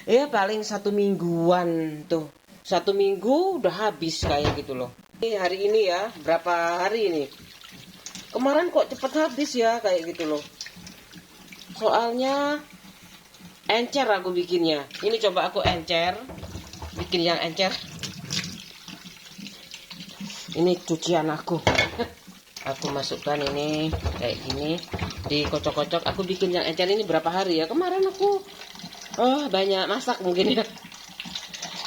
Speaker 1: Ya paling 1 mingguan tuh. 1 minggu udah habis kayak gitu loh. Ini hari ini ya, berapa hari ini? Kemarin kok cepet habis ya kayak gitu loh. Soalnya encer aku bikinnya. Ini coba aku encer. Bikin yang encer. Ini cucian aku. Aku masukkan ini kayak gini. Dikocok-kocok. Aku bikin yang encer ini berapa hari ya? Kemarin aku banyak masak mungkin ya.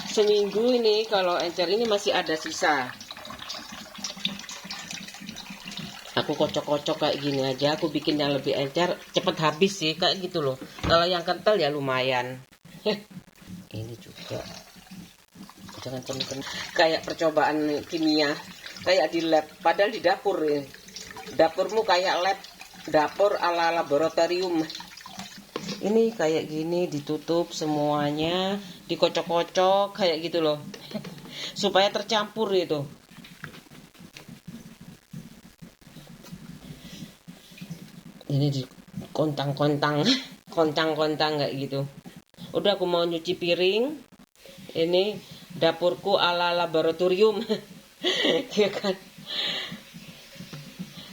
Speaker 1: Seminggu ini kalau encer ini masih ada sisa. Aku kocok-kocok kayak gini aja, aku bikin yang lebih encer, cepet habis sih kayak gitu loh. Kalau yang kental ya lumayan. Ini juga jangan temen kayak percobaan kimia, kayak di lab, padahal di dapur ya. Dapurmu kayak lab, dapur ala laboratorium. Ini kayak gini ditutup semuanya, dikocok-kocok kayak gitu loh. Supaya tercampur itu. Ini di kontang-kontang, kontang-kontang kayak gitu. Udah aku mau nyuci piring. Ini dapurku ala laboratorium. Ya kan?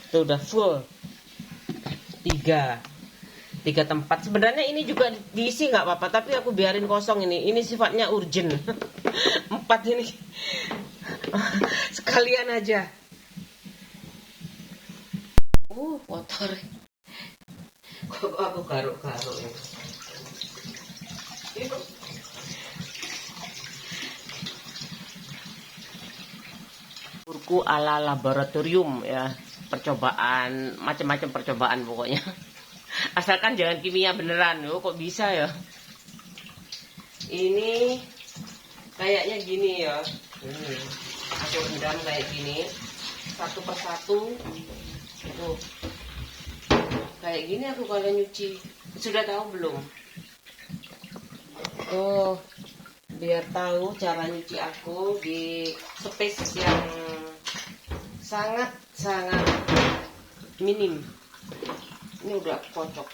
Speaker 1: Itu udah full. Tiga tempat. Sebenarnya ini juga diisi nggak apa-apa, tapi aku biarin kosong ini. Ini sifatnya urgent. 4 ini. Sekalian aja. Kotor. Kok aku garuk-garuk ini. Dapurku ala laboratorium ya. Percobaan, macam-macam percobaan pokoknya. Asalkan jangan kimia beneran. Kok bisa ya? Ini kayaknya gini ya. Ini aku rendam kayak gini. Satu persatu. Tuh. Kayak gini aku kalau nyuci. Sudah tahu belum? Oh, biar tahu cara nyuci aku di space yang sangat minim. Ini udah aku kocok.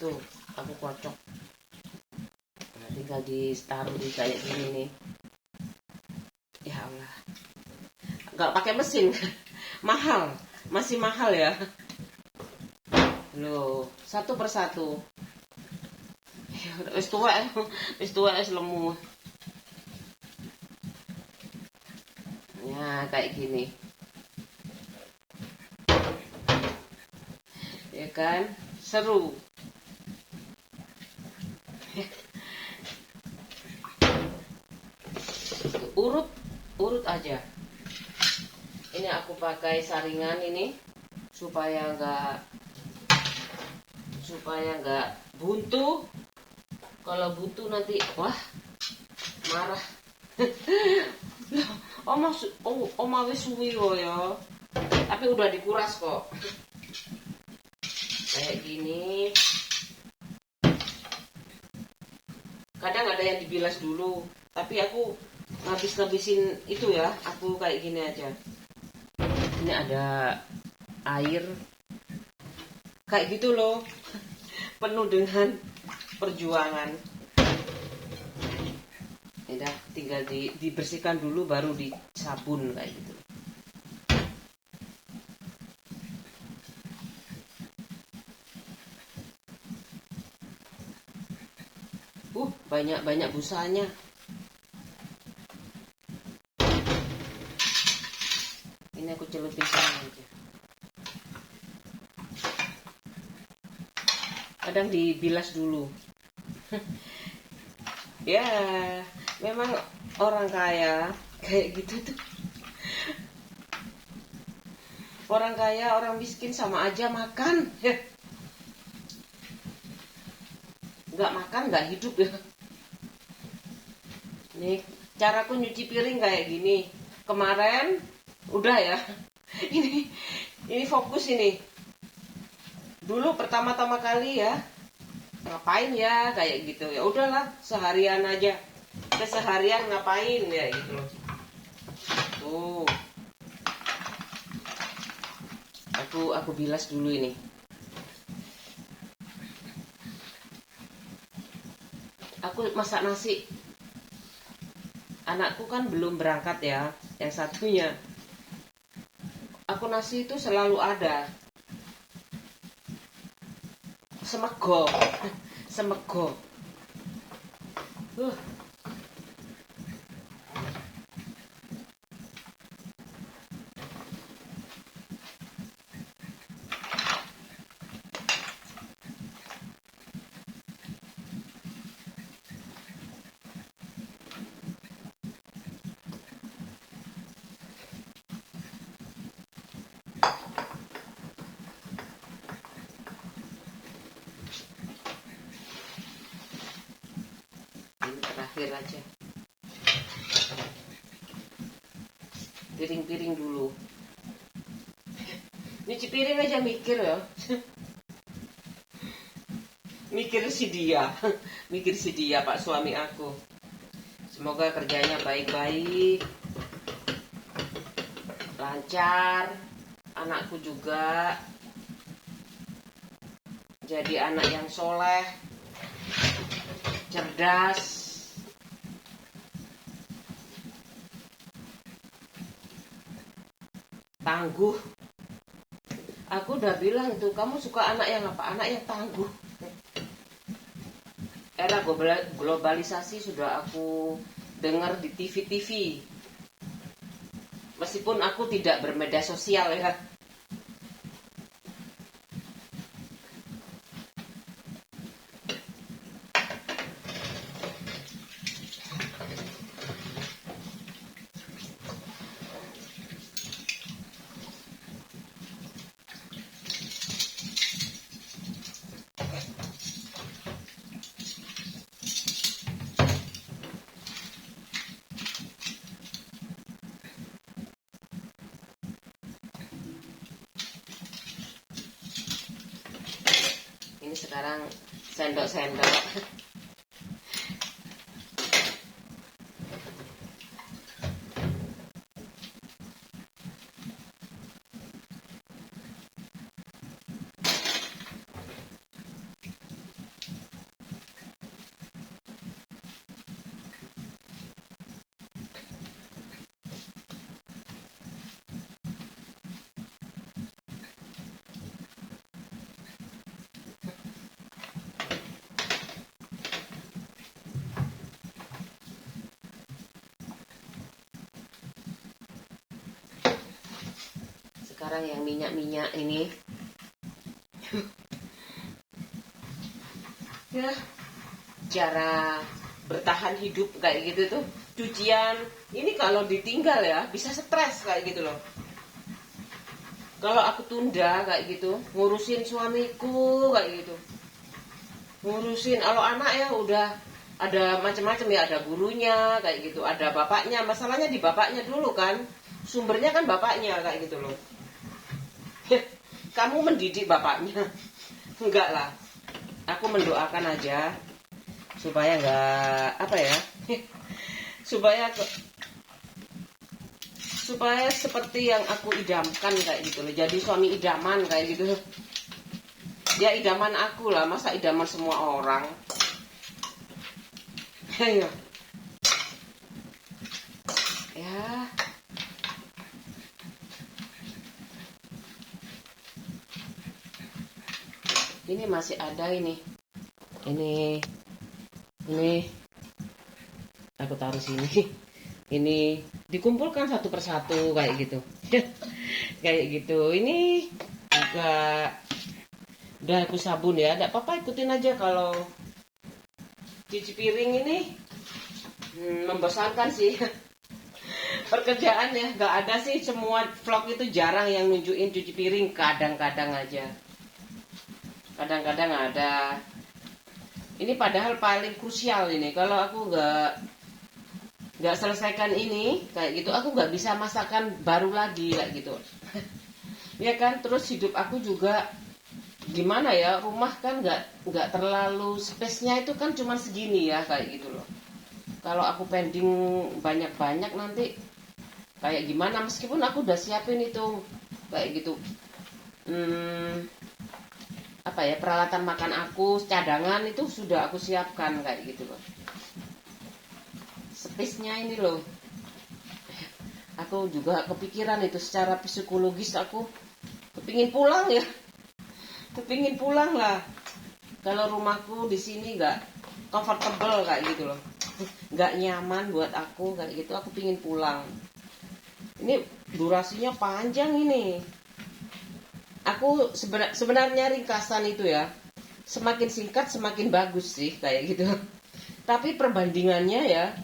Speaker 1: Tuh, aku kocok. Nah, tinggal ditaruh di kayak gini nih. Ya Allah. Nggak pakai mesin. Mahal. Masih mahal ya. Loh, satu persatu. Ya, wis tua wis lemu. Ya, kayak gini. Ya kan? Seru. Urut aja. Ini aku pakai saringan ini supaya nggak buntu. Kalau buntu nanti wah marah. Oma wis suwi ya. Tapi udah dikuras kok. Kayak gini. Kadang ada yang dibilas dulu, tapi aku ngabisin itu ya. Aku kayak gini aja. Ini ada air. Kayak gitu loh. Penuh dengan perjuangan. Udah tinggal dibersihkan dulu baru disabun kayak gitu. Banyak busanya. Ini aku celupin sana aja. Kadang dibilas dulu. Ya, memang orang kaya kayak gitu tuh. Orang kaya, orang miskin sama aja makan. Nggak makan nggak hidup ya. Nih, caraku nyuci piring kayak gini. Kemarin udah ya. Ini fokus ini. Dulu pertama-tama kali ya. Ngapain ya kayak gitu. Ya udahlah, seharian aja. Seharian ngapain ya gitu loh. Tuh. Aku bilas dulu ini. Aku masak nasi. Anakku kan belum berangkat ya, yang satunya. Aku nasi itu selalu ada. Semego. Semego. terakhir aja. Piring-piring dulu. Nyuci piring aja mikir ya. Mikir si dia Pak suami aku. Semoga kerjanya baik-baik, lancar. Anakku juga jadi anak yang soleh, cerdas, tangguh. Aku udah bilang itu, kamu suka anak yang apa? Anak yang tangguh. Era globalisasi sudah aku dengar di TV-TV. Meskipun aku tidak bermedia sosial ya. Ini sekarang sendok-sendok. Sekarang yang minyak-minyak ini ya, cara bertahan hidup kayak gitu tuh. Cucian ini kalau ditinggal ya bisa stres kayak gitu loh. Kalau aku tunda kayak gitu, ngurusin suamiku kayak gitu, ngurusin kalau anak ya udah ada macam-macam ya, ada gurunya kayak gitu, ada bapaknya. Masalahnya di bapaknya dulu kan, sumbernya kan bapaknya kayak gitu loh. Kamu mendidik bapaknya? Enggak lah. Aku mendoakan aja supaya enggak apa ya, supaya seperti yang aku idamkan kayak gitu loh. Jadi suami idaman kayak gitu. Ya idaman aku lah, masa idaman semua orang. Ayo. Ya. Ini masih ada ini. Ini aku taruh sini. Ini dikumpulkan satu persatu kayak gitu. Kayak gitu. Ini juga udah aku sabun ya. Enggak apa-apa, ikutin aja kalau cuci piring ini. Membosankan sih. Pekerjaannya enggak ada sih, semua vlog itu jarang yang nunjukin cuci piring, kadang-kadang aja. Kadang-kadang ada. Ini padahal paling krusial ini. Kalau aku nggak selesaikan ini kayak gitu, aku nggak bisa masakan baru lagi kayak gitu. Ya kan, terus hidup aku juga gimana ya, rumah kan nggak terlalu space-nya itu kan cuma segini ya kayak gitu loh. Kalau aku pending banyak-banyak nanti kayak gimana, meskipun aku udah siapin itu kayak gitu. Apa ya, peralatan makan aku, cadangan itu sudah aku siapkan kayak gitu loh. Space-nya ini loh. Aku juga kepikiran itu secara psikologis, aku kepingin pulang ya. Kepingin pulang lah. Kalau rumahku di sini nggak comfortable kayak gitu loh. Nggak nyaman buat aku kayak gitu, aku pingin pulang. Ini durasinya panjang ini. Aku sebenarnya ringkasan itu ya, semakin singkat semakin bagus sih kayak gitu. Tapi perbandingannya ya,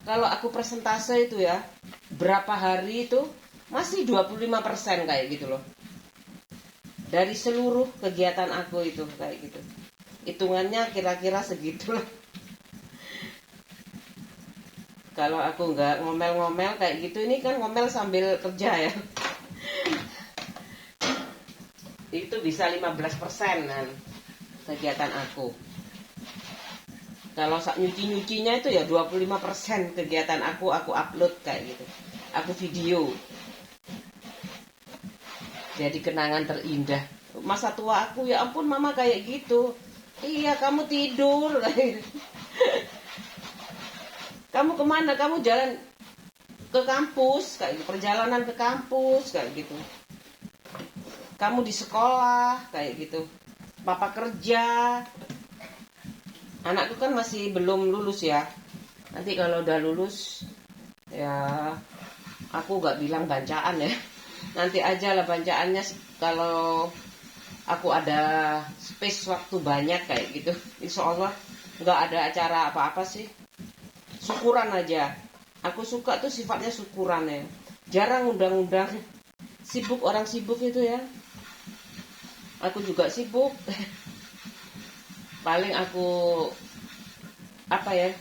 Speaker 1: kalau aku persentase itu ya, berapa hari itu masih 25% kayak gitu loh. Dari seluruh kegiatan aku itu kayak gitu. Hitungannya kira-kira segitu lah. Kalau aku nggak ngomel-ngomel kayak gitu, ini kan ngomel sambil kerja ya. Itu bisa 15% kan kegiatan aku. Kalau nyuci-nyucinya itu ya 25% kegiatan aku upload kayak gitu. Aku video. Jadi kenangan terindah. Masa tua aku, ya ampun mama kayak gitu. Iya, kamu tidur. Kamu kemana? Kamu jalan ke kampus, kayak gitu. Perjalanan ke kampus, kayak gitu. Kamu di sekolah, kayak gitu. Papa kerja. Anakku kan masih belum lulus ya. Nanti kalau udah lulus, ya aku gak bilang bancaan ya. Nanti aja lah bancaannya kalau aku ada space waktu banyak kayak gitu. Insya Allah gak ada acara apa-apa sih. Syukuran aja. Aku suka tuh sifatnya syukuran ya. Jarang undang-undang. Sibuk, orang sibuk itu ya. Aku juga sibuk. Paling aku apa ya,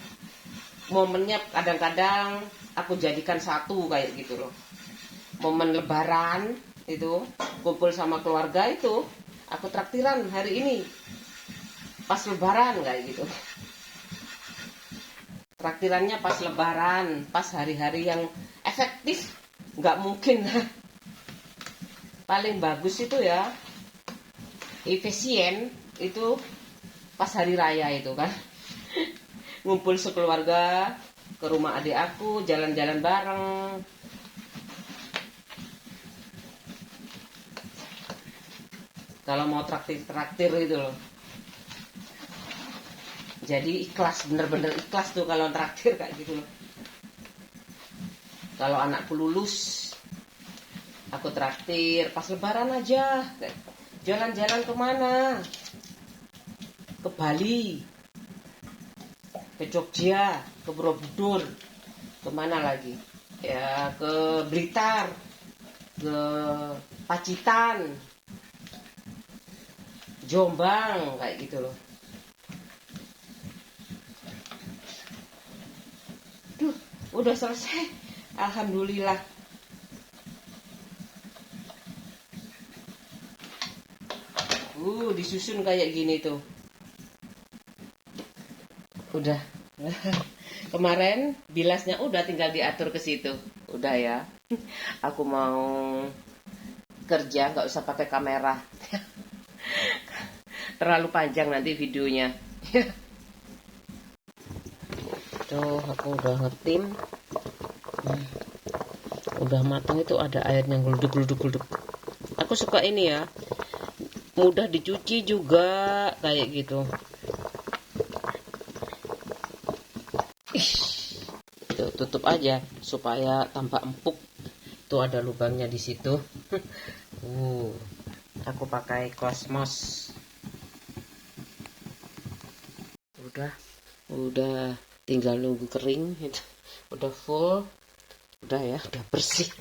Speaker 1: momennya kadang-kadang aku jadikan satu kayak gitu loh. Momen lebaran itu kumpul sama keluarga itu aku traktiran hari ini pas lebaran kayak gitu. Traktirannya pas lebaran, pas hari-hari yang efektif nggak mungkin. Paling bagus itu ya efisien itu pas hari raya itu kan. Ngumpul sekeluarga ke rumah adik aku, jalan-jalan bareng. Kalau mau traktir itu loh. Jadi ikhlas, bener-bener ikhlas tuh kalau traktir kayak gitu loh. Kalau anakku lulus, aku traktir pas lebaran aja. Jalan-jalan kemana? Ke Bali, ke Jogja, ke Borobudur, kemana lagi? Ya ke Blitar, ke Pacitan, Jombang, kayak gitu loh. Duh, udah selesai. Alhamdulillah. Disusun kayak gini tuh. Udah. Kemarin bilasnya udah, tinggal diatur ke situ. Udah ya. Aku mau kerja nggak usah pakai kamera. Terlalu panjang nanti videonya. Tuh, aku udah ngetim. Udah matang itu ada airnya geluduk. Aku suka ini ya. Mudah dicuci juga kayak gitu. Tuh, tutup aja supaya tampak empuk. Tuh ada lubangnya di situ. Aku pakai Cosmos. Udah tinggal nunggu kering. Udah full. Udah ya, udah bersih.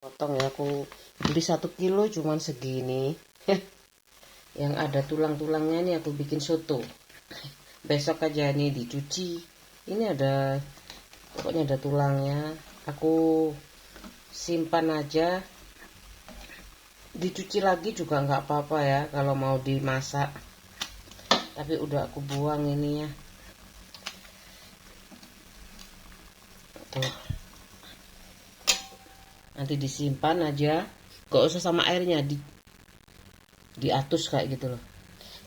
Speaker 1: Potong ya, aku beli 1 kilo cuman segini. Yang ada tulang-tulangnya nih aku bikin soto. Besok aja nih dicuci. Ini ada, pokoknya ada tulangnya. Aku simpan aja. Dicuci lagi juga nggak apa-apa ya kalau mau dimasak. Tapi udah aku buang ininya. Tuh. Nanti disimpan aja. Gak usah sama airnya, diatus kayak gitu loh.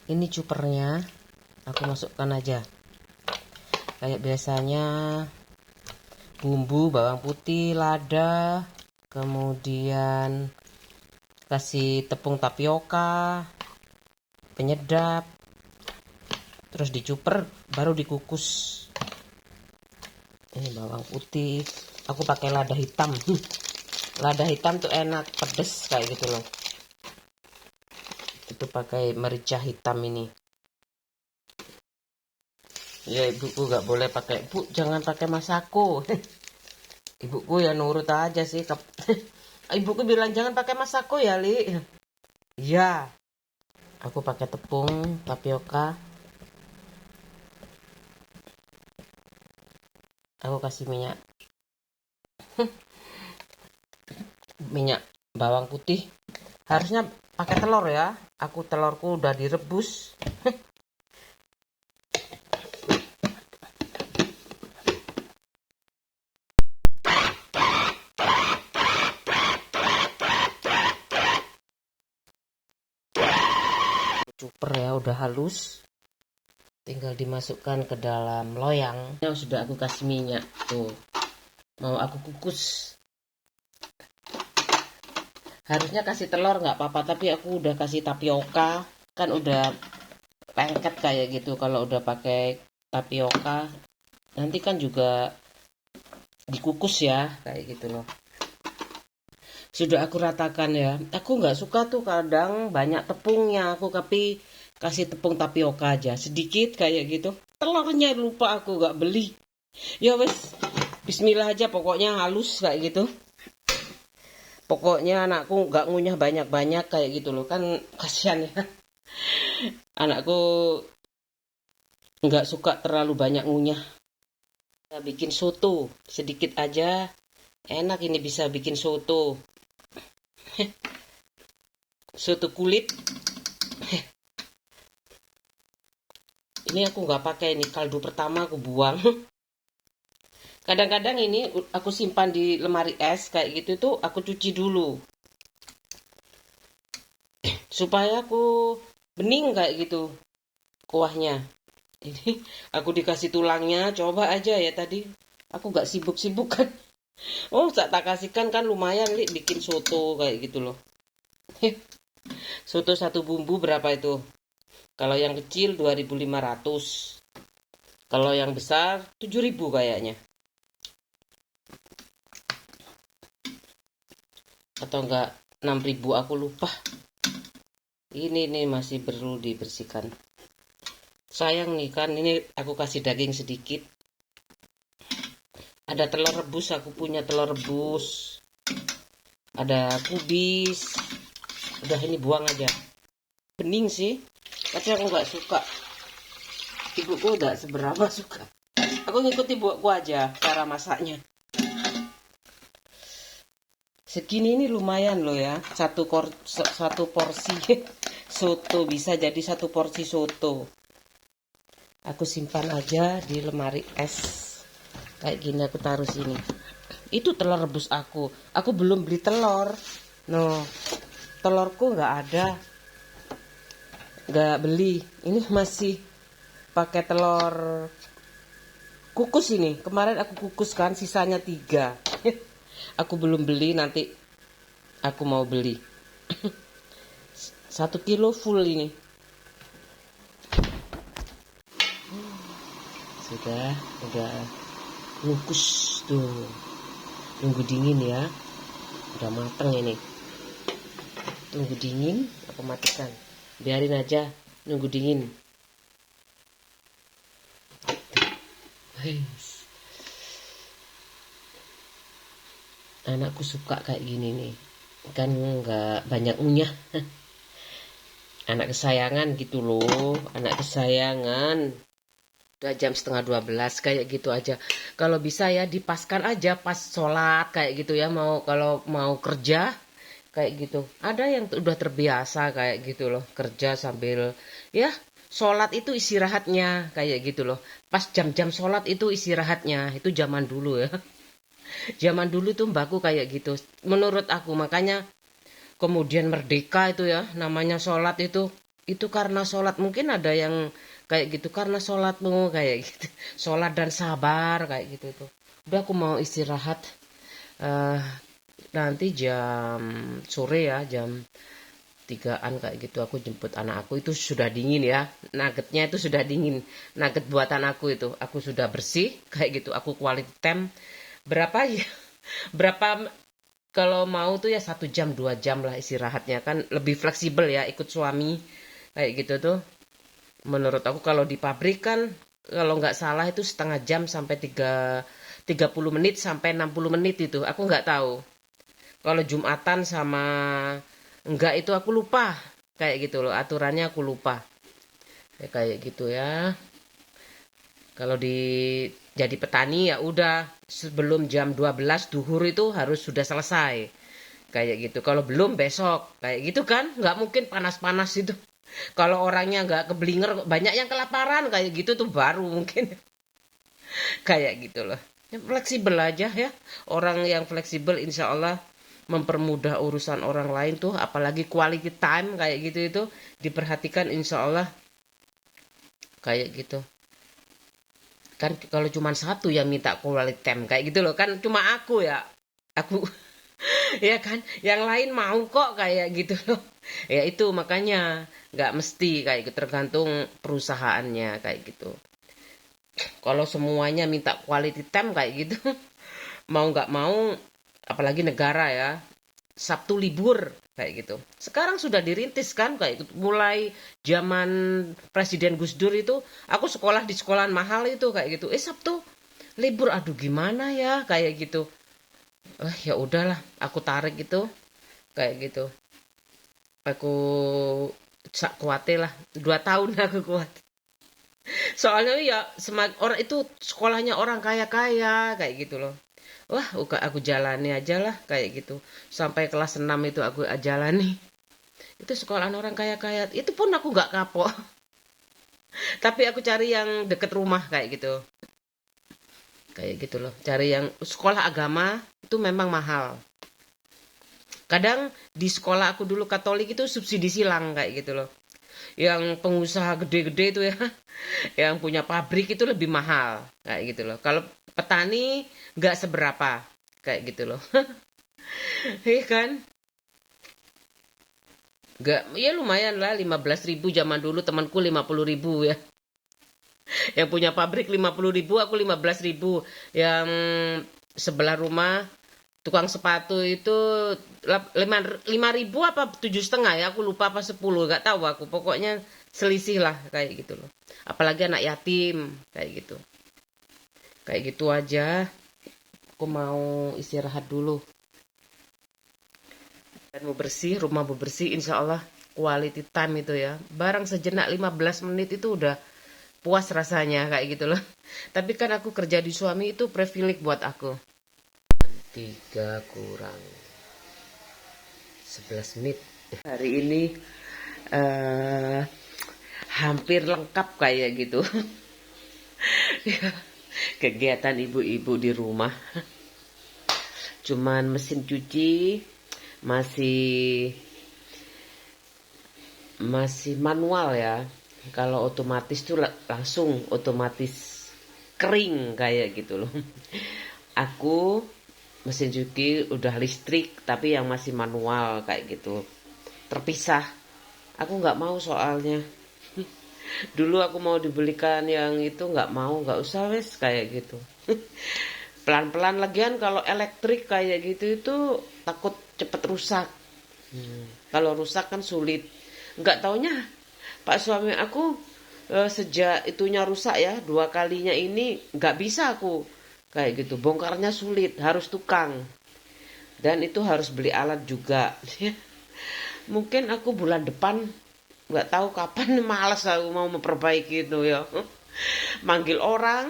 Speaker 1: Ini cupernya aku masukkan aja. Kayak biasanya bumbu bawang putih, lada, kemudian kasih tepung tapioka, penyedap, terus dicuper baru dikukus. Ini bawang putih, aku pakai lada hitam. Lada hitam tuh enak, pedes kayak gitu loh. Itu pakai merica hitam ini. Ya ibuku gak boleh pakai, Bu jangan pakai masako. Ibuku ya nurut aja sih. Ibuku bilang jangan pakai masako ya Li. Iya. Aku pakai tepung tapioka. Aku kasih minyak bawang putih. Harusnya pakai telur ya. Aku telurku udah direbus. Cuper ya, udah halus. Tinggal dimasukkan ke dalam loyang. Yang sudah aku kasih minyak tuh. Mau aku kukus. Harusnya kasih telur nggak apa-apa, tapi aku udah kasih tapioka. Kan udah lengket kayak gitu. Kalau udah pakai tapioka, nanti kan juga dikukus ya, kayak gitu loh. Sudah aku ratakan ya. Aku nggak suka tuh kadang banyak tepungnya. Aku tapi kasih tepung tapioka aja sedikit kayak gitu. Telurnya lupa aku nggak beli. Ya wes, bismillah aja pokoknya halus kayak gitu. Pokoknya anakku nggak ngunyah banyak-banyak kayak gitu loh, kan kasihan ya. Anakku nggak suka terlalu banyak ngunyah. Kita bikin soto sedikit aja. Enak ini bisa bikin soto. Soto kulit. Ini aku nggak pakai, ini kaldu pertama aku buang. Kadang-kadang ini aku simpan di lemari es kayak gitu tuh, aku cuci dulu supaya aku bening kayak gitu kuahnya. Ini aku dikasih tulangnya, coba aja ya tadi. Aku nggak sibuk-sibuk kan. Oh, tak kasihkan kan lumayan li bikin soto kayak gitu loh. Soto satu bumbu berapa itu? Kalau yang kecil 2.500. Kalau yang besar 7.000 kayaknya. Atau enggak 6.000, aku lupa. Ini masih perlu dibersihkan. Sayang nih kan, ini aku kasih daging sedikit. Ada telur rebus, aku punya telur rebus. Ada kubis. Udah ini buang aja. Bening sih, tapi aku nggak suka. Ibuku udah seberapa suka. Aku ngikut ibuku aja cara masaknya. Segini ini lumayan loh ya, satu porsi soto bisa jadi satu porsi soto. Aku simpan aja di lemari es kayak gini, aku taruh sini. Itu telur rebus aku belum beli telur. No, telurku nggak ada, nggak beli. Ini masih pakai telur kukus ini. Kemarin aku kukus kan, sisanya 3. Aku belum beli, nanti aku mau beli. 1 kilo full ini. Udah ngukus tuh. Tunggu dingin ya. Udah mateng ini. Tunggu dingin, aku matikan. Biarin aja, nunggu dingin. Anakku suka kayak gini nih, kan nggak banyak ngunyah. Anak kesayangan gitu loh, anak kesayangan. Udah jam 11:30 kayak gitu aja. Kalau bisa ya dipaskan aja pas sholat kayak gitu ya, kalau mau kerja kayak gitu. Ada yang udah terbiasa kayak gitu loh, kerja sambil ya sholat itu istirahatnya kayak gitu loh. Pas jam-jam sholat itu istirahatnya, itu zaman dulu ya. Zaman dulu tuh mbakku kayak gitu. Menurut aku makanya kemudian merdeka itu ya, namanya sholat itu karena sholat. Mungkin ada yang kayak gitu karena sholatmu kayak gitu. Sholat dan sabar kayak gitu tuh. Udah aku mau istirahat. eh Nanti jam sore ya, jam 3-an kayak gitu aku jemput anak aku. Itu sudah dingin ya, nuggetnya itu sudah dingin. Nugget buatan aku itu aku sudah bersih kayak gitu. Aku quality time berapa ya, berapa, kalau mau tuh ya 1 jam 2 jam lah istirahatnya, kan lebih fleksibel ya ikut suami kayak gitu tuh. Menurut aku kalau di pabrik kan kalau nggak salah itu setengah jam sampai 30 menit sampai 60 menit itu aku nggak tahu. Kalau Jumatan sama enggak itu aku lupa kayak gitu loh, aturannya aku lupa ya, kayak gitu ya. Kalau di jadi petani ya udah sebelum jam 12 duhur itu harus sudah selesai. Kayak gitu. Kalau belum besok. Kayak gitu kan. Nggak mungkin panas-panas itu. Kalau orangnya nggak keblinger, banyak yang kelaparan kayak gitu tuh baru mungkin. Kayak gitu loh. Ya, fleksibel aja ya. Orang yang fleksibel insya Allah mempermudah urusan orang lain tuh. Apalagi quality time kayak gitu itu diperhatikan insya Allah. Kayak gitu. Kan kalau cuma satu yang minta quality time kayak gitu loh. Kan cuma aku ya. Aku ya kan, yang lain mau kok kayak gitu loh. Ya itu makanya nggak mesti kayak gitu, tergantung perusahaannya kayak gitu. Kalau semuanya minta quality time kayak gitu, mau nggak mau, apalagi negara ya, Sabtu libur kayak gitu. Sekarang sudah dirintis kan kayak gitu. Mulai zaman Presiden Gus Dur itu, aku sekolah di sekolahan mahal itu kayak gitu. Sabtu libur, aduh gimana ya kayak gitu. Ya udahlah, aku tarik gitu kayak gitu. Aku kuatin lah 2 tahun aku kuat. Soalnya ya orang itu sekolahnya orang kaya-kaya kayak gitu loh. Wah, aku jalani aja lah kayak gitu. Sampai kelas 6 itu aku jalani. Itu sekolahan orang kaya-kaya. Itu pun aku nggak kapok. Tapi aku cari yang deket rumah kayak gitu. Kayak gitu loh. Cari yang sekolah agama itu memang mahal. Kadang di sekolah aku dulu Katolik itu subsidi silang kayak gitu loh. Yang pengusaha gede-gede itu ya, yang punya pabrik itu lebih mahal kayak gitu loh. Kalau petani nggak seberapa kayak gitu loh. Iya kan? Nggak, ya lumayan lah 15.000 zaman dulu, temanku 50.000 ya. Yang punya pabrik 50.000, aku 15.000. Yang sebelah rumah tukang sepatu itu 5.000 apa 7,5 ya, aku lupa apa 10, nggak tahu aku. Pokoknya selisih lah kayak gitu loh. Apalagi anak yatim kayak gitu. Kayak gitu aja. Aku mau istirahat dulu. Dan mau bersih, rumah mau bersih, insya Allah quality time itu ya. Barang sejenak 15 menit itu udah puas rasanya kayak gitu loh. Tapi kan aku kerja di suami itu privilege buat aku. 3 kurang 11 menit. Hari ini hampir lengkap kayak gitu. Kegiatan ibu-ibu di rumah. Cuman mesin cuci masih manual ya. Kalau otomatis tuh langsung otomatis kering kayak gitu loh. Aku mesin cuci udah listrik tapi yang masih manual kayak gitu. Terpisah. Aku nggak mau soalnya. Dulu aku mau dibelikan yang itu nggak mau, nggak usah wes kayak gitu. Pelan-pelan lagian kalau elektrik kayak gitu itu takut cepet rusak. Kalau rusak kan sulit. Nggak taunya Pak suami aku sejak itunya rusak ya 2 kalinya ini nggak bisa aku kayak gitu. Bongkarnya sulit, harus tukang. Dan itu harus beli alat juga. Mungkin aku bulan depan nggak tahu kapan, malas aku mau memperbaiki itu ya. Manggil orang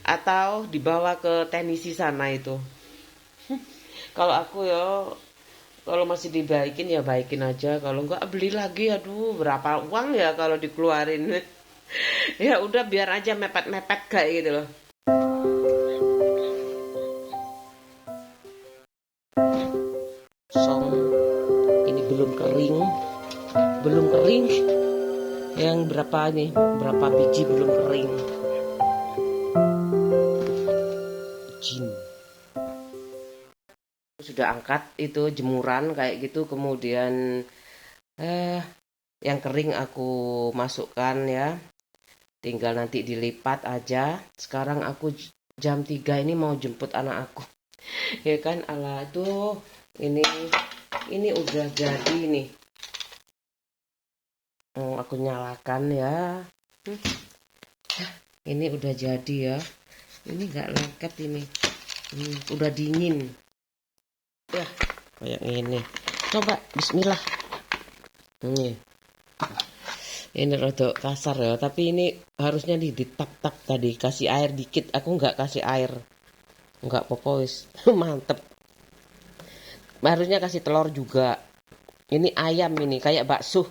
Speaker 1: atau dibawa ke teknisi sana itu. Kalau aku ya, kalau masih dibaikin ya baikin aja. Kalau nggak beli lagi, aduh berapa uang ya kalau dikeluarin. Ya udah biar aja mepet-mepet kayak gitu loh. Song ini belum kering. Yang berapa nih? Berapa biji belum kering? Jin. Sudah angkat itu jemuran kayak gitu, kemudian yang kering aku masukkan ya. Tinggal nanti dilipat aja. Sekarang aku jam 3 ini mau jemput anak aku. Ya kan, ala tuh ini udah jadi nih. Aku nyalakan ya. Ini udah jadi ya. Ini nggak lengket ini. Udah dingin. Ya, kayak ini. Coba bismillah. Ini. Ini rada kasar ya, tapi ini harusnya ditap-tap tadi, kasih air dikit. Aku nggak kasih air, nggak apa-apa wis. Mantep. Harusnya kasih telur juga. Ini ayam ini kayak bakso.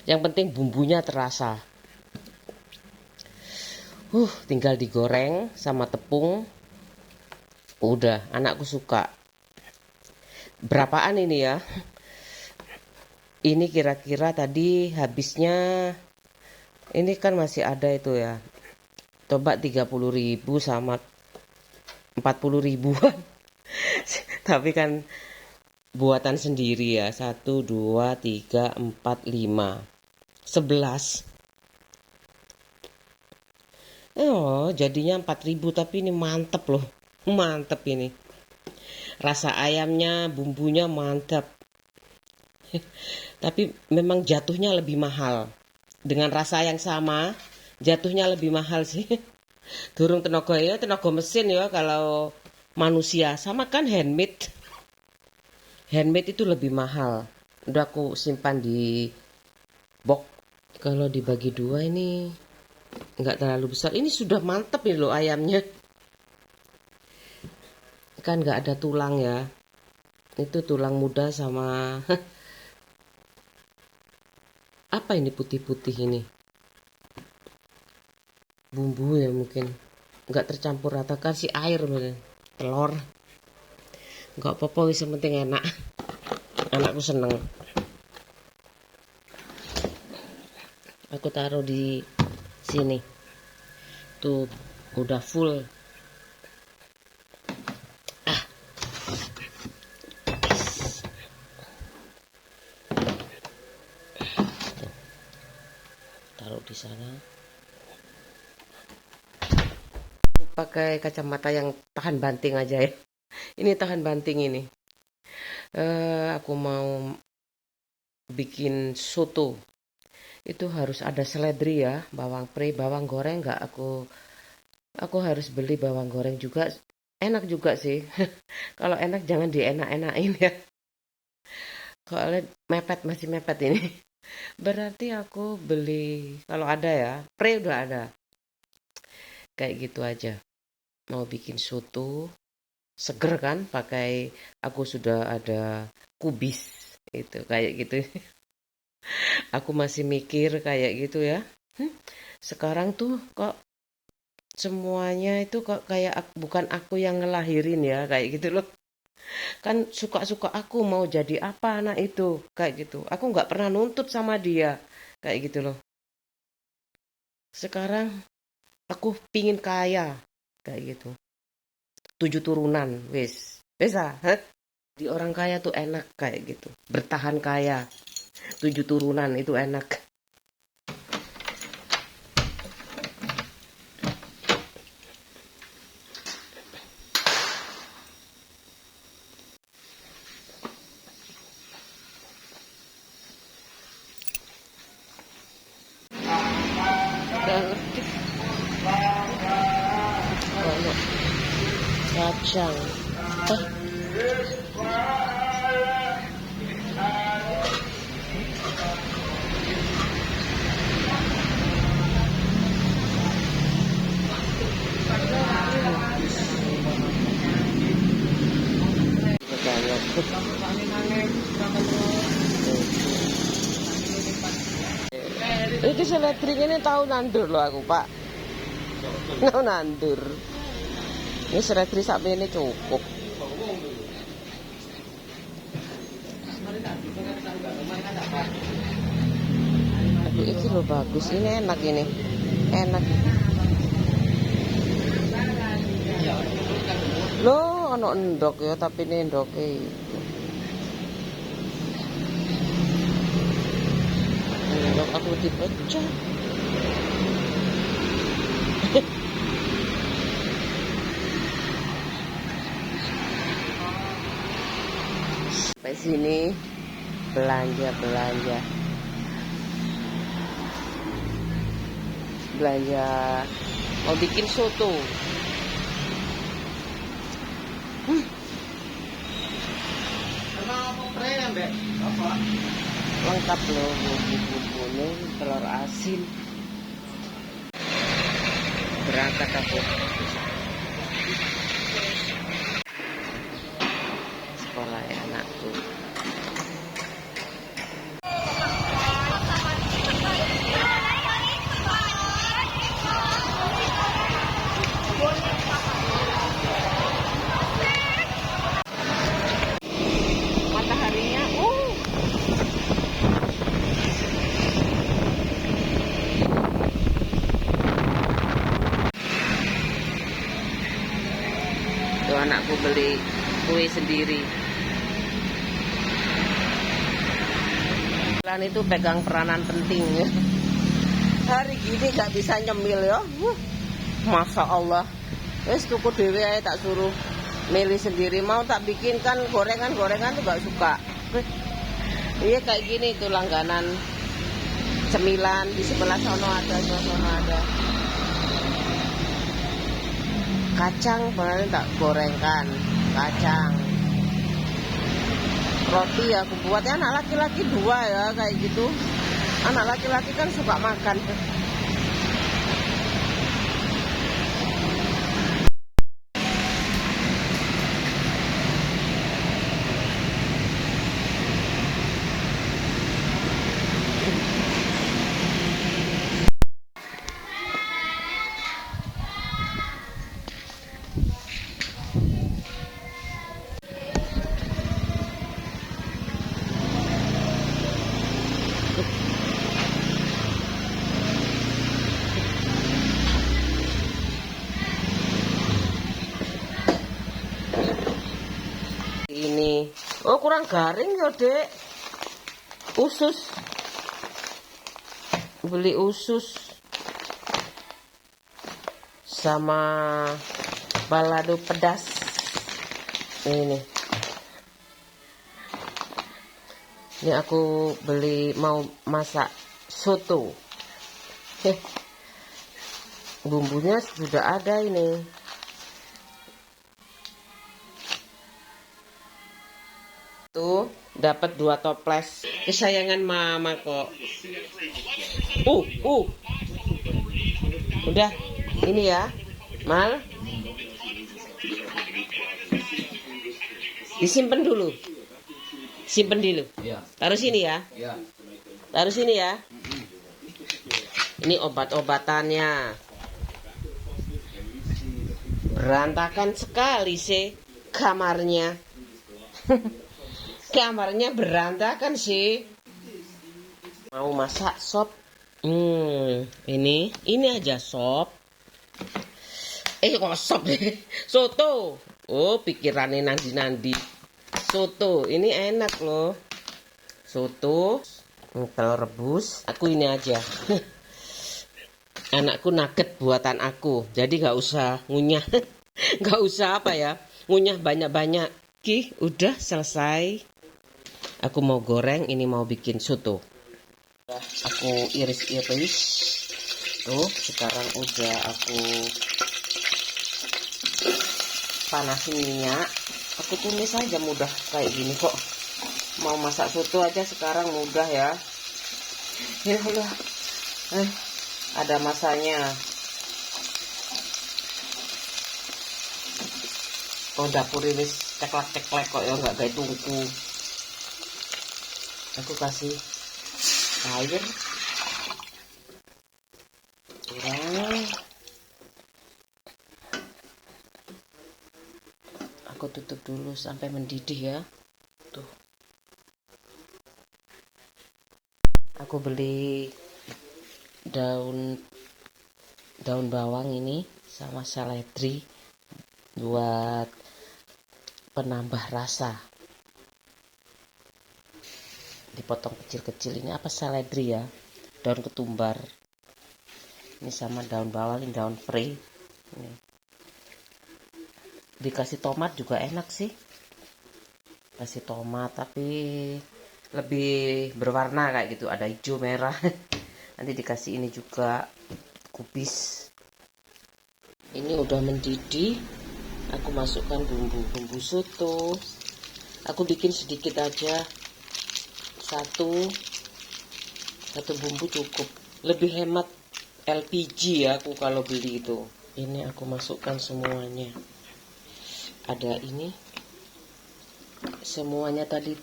Speaker 1: Yang penting bumbunya terasa. Tinggal digoreng sama tepung. Udah, anakku suka. Berapaan ini ya? Ini kira-kira tadi habisnya, ini kan masih ada itu ya. Coba 30.000 sama 40 ribuan. Tapi kan buatan sendiri ya. 1, 2, 3, 4, 5, 11. Oh, jadinya 4.000, tapi ini mantep loh. Mantep ini. Rasa ayamnya, bumbunya mantap. Tapi memang jatuhnya lebih mahal. Dengan rasa yang sama, jatuhnya lebih mahal sih. Durung tenaga ya, tenaga mesin ya kalau manusia. Sama kan handmade. Handmade itu lebih mahal. Udah aku simpan di box. Kalau dibagi dua ini nggak terlalu besar. Ini sudah mantap nih loh ayamnya. Kan nggak ada tulang ya. Itu tulang muda sama apa ini putih-putih ini? Bumbu ya mungkin. Nggak tercampur rata, kasih air bener. Telur. Nggak apa-apa, yang penting enak. Anakku seneng. Aku taruh di sini. Tuh udah full. Taruh di sana. Pakai kacamata yang tahan banting aja ya. Ini tahan banting ini. Aku mau bikin soto. Itu harus ada seledri ya, bawang pre, bawang goreng nggak aku harus beli bawang goreng juga. Enak juga sih. Kalau enak jangan dienak-enakin ya. Kalau mepet, masih mepet ini. Berarti aku beli, kalau ada ya, pre udah ada. Kayak gitu aja. Mau bikin soto, seger kan, pakai aku sudah ada kubis itu kayak gitu. Aku masih mikir kayak gitu ya. Sekarang tuh kok semuanya itu kok kayak bukan aku yang ngelahirin ya, kayak gitu loh. Kan suka-suka aku mau jadi apa anak itu, kayak gitu. Aku nggak pernah nuntut sama dia, kayak gitu loh. Sekarang aku pingin kaya, kayak gitu. 7 turunan, wis. Bisa, di orang kaya tuh enak kayak gitu. Bertahan kaya. 7 turunan itu enak. Kalau kacang. Ini seledri ini tahu nandur loh aku pak. Tahu nandur. Ini seledri sampai ini cukup. Aduh ini loh bagus, ini enak ini. Enak. Loh, ono endok ya, tapi ini endoknya itu. Endok aku dipecah. Sampai sini belanja mau bikin soto. lengkap loh bumbu-bumbunya, telur asin. Berangkat aku sekolah ya anakku. Mataharinya tuh anakku beli kue sendiri. Kalian itu pegang peranan penting ya. Hari gini gak bisa nyemil ya. Masya Allah. Wes tuku dewe aja tak suruh milih sendiri. Mau tak bikin kan gorengan tuh gak suka. Iya kayak gini tuh langganan cemilan di sebelah sono ada, kacang kemarin tak gorengkan, kacang roti aku buatnya anak laki-laki 2 ya kayak gitu. Anak laki-laki kan suka makan. Ini kurang garing ya dek. Usus, beli usus sama balado pedas ini aku beli mau masak soto. Bumbunya sudah ada ini. Tuh dapat 2 toples kesayangan mama kok. Udah ini ya Mal, disimpan dulu, simpen dulu ya. Taruh sini ya, taruh sini ya. Ini obat-obatannya. Berantakan sekali sih kamarnya. Kamarnya berantakan sih. Mau masak sop. Ini aja sop. Kok sop? Soto. Oh, pikirannya nandi-nandi. Soto, ini enak loh. Soto, telur rebus. Aku ini aja. Anakku nugget buatan aku. Jadi gak usah ngunyah. Gak usah ngunyah banyak-banyak. Udah selesai. Aku mau goreng, ini mau bikin soto. Aku iris-iris. Tuh, sekarang udah aku panasin minyak. Aku tumis aja mudah kayak gini kok. Mau masak soto aja sekarang mudah ya. Ya Allah. Ada masanya. Dapur iris ceklek-ceklek kok ya, nggak kayak tungku. Aku kasih air kurang. Aku tutup dulu sampai mendidih ya. Tuh. Aku beli daun bawang ini sama seledri buat penambah rasa. Dipotong kecil-kecil. Ini apa, seledri ya, daun ketumbar. Ini sama daun bawang, ini daun pre. Ini dikasih tomat juga enak sih, kasih tomat tapi lebih berwarna kayak gitu, ada hijau merah. Nanti dikasih ini juga kubis. Ini udah mendidih. Aku masukkan bumbu soto. Aku bikin sedikit aja, 1 Satu bumbu cukup. Lebih hemat LPG ya aku kalau beli itu. Ini aku masukkan semuanya. Ada ini. Semuanya tadi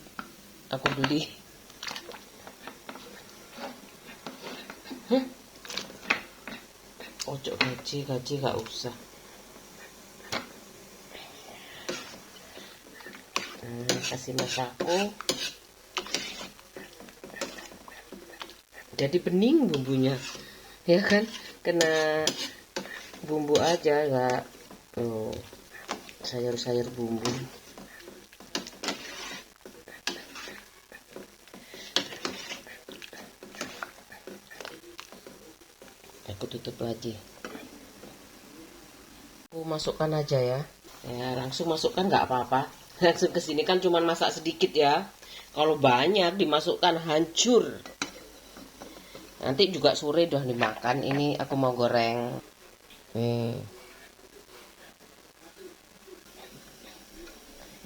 Speaker 1: aku beli. Ojo gaji gak usah. Kasih masako. Jadi bening bumbunya, ya kan? Kena bumbu aja, nggak sayur-sayur bumbu. Aku tutup lagi. Aku masukkan aja ya. Ya langsung masukkan nggak apa-apa. Langsung ke sini kan cuman masak sedikit ya. Kalau banyak dimasukkan hancur. Nanti juga sore udah dimakan. Ini aku mau goreng.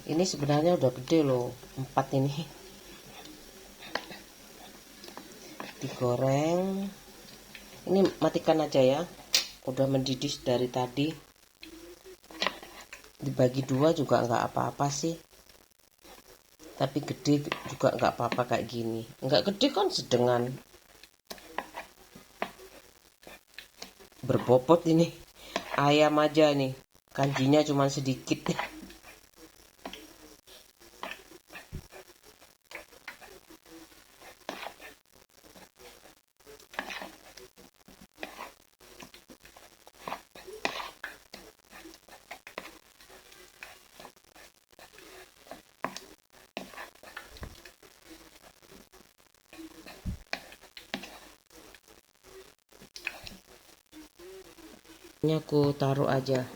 Speaker 1: Ini sebenarnya udah gede loh. 4 ini. Digoreng. Ini matikan aja ya. Udah mendidih dari tadi. Dibagi 2 juga nggak apa-apa sih. Tapi gede juga nggak apa-apa kayak gini. Nggak gede kan sedengan. Berbobot ini. Ayam aja nih. Kanjinya cuma sedikit. Ini aku taruh aja,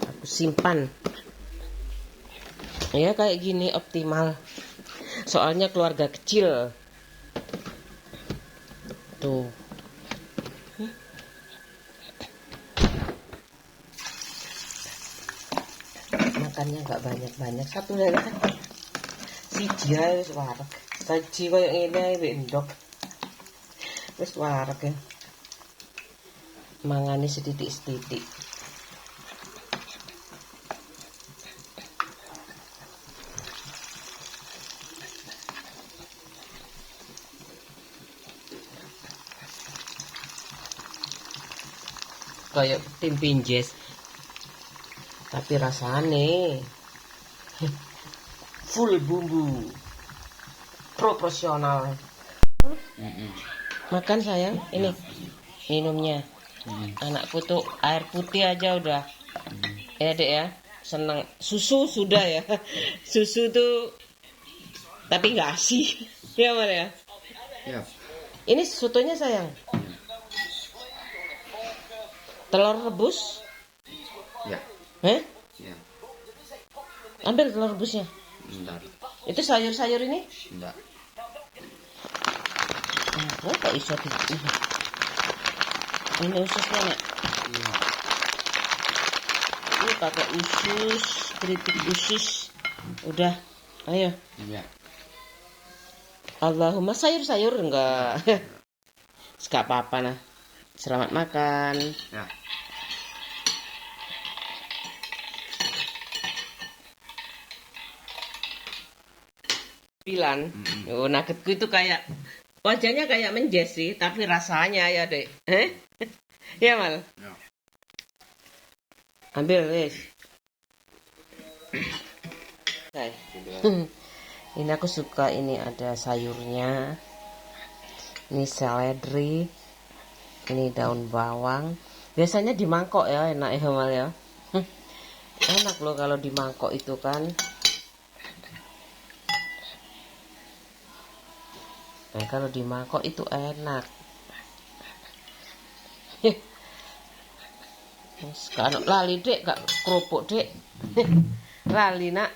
Speaker 1: aku simpan ya kayak gini optimal, soalnya keluarga kecil tuh. Makannya nggak banyak-banyak, satu lagi siji ae wis wareg, siji koyo ngene wendok wis wareg ya. Mangane setitik-setitik. Kayak tim pinjes. Tapi rasane full bumbu. Proporsional. Makan sayang, ini minumnya. Anakku tuh air putih aja udah. Ya dek ya, senang. Susu sudah ya. Susu tuh tapi nggak asih. Ya mana ya?
Speaker 2: Ya.
Speaker 1: Ini sotonya sayang. Telur rebus?
Speaker 2: Ya.
Speaker 1: Ya. Ambil telur rebusnya.
Speaker 2: Bentar.
Speaker 1: Itu sayur-sayur ini?
Speaker 2: Enggak.
Speaker 1: Oh, kok iso ini ususnya nak?
Speaker 2: Iya.
Speaker 1: Ini pakai usus, keripik usus. Udah, ayo.
Speaker 2: Iya.
Speaker 1: Allahumma sayur-sayur enggak? Enggak apa-apa nah. Selamat makan.
Speaker 2: Ya.
Speaker 1: Pilan. Oh, nuggetku itu kayak wajahnya kayak menjes sih, tapi rasanya ya, Dek. Ya, Mal.
Speaker 2: Ya.
Speaker 1: Ambil, wes. Hai. Ini aku suka, ini ada sayurnya. Ini seledri. Ini daun bawang. Biasanya di mangkok ya, enak ya, Mal ya. Enak loh kalau di mangkok itu kan. Nah, kalau di mangkok itu enak. Sekarang lali dek, gak kerupuk dek. Lali nak.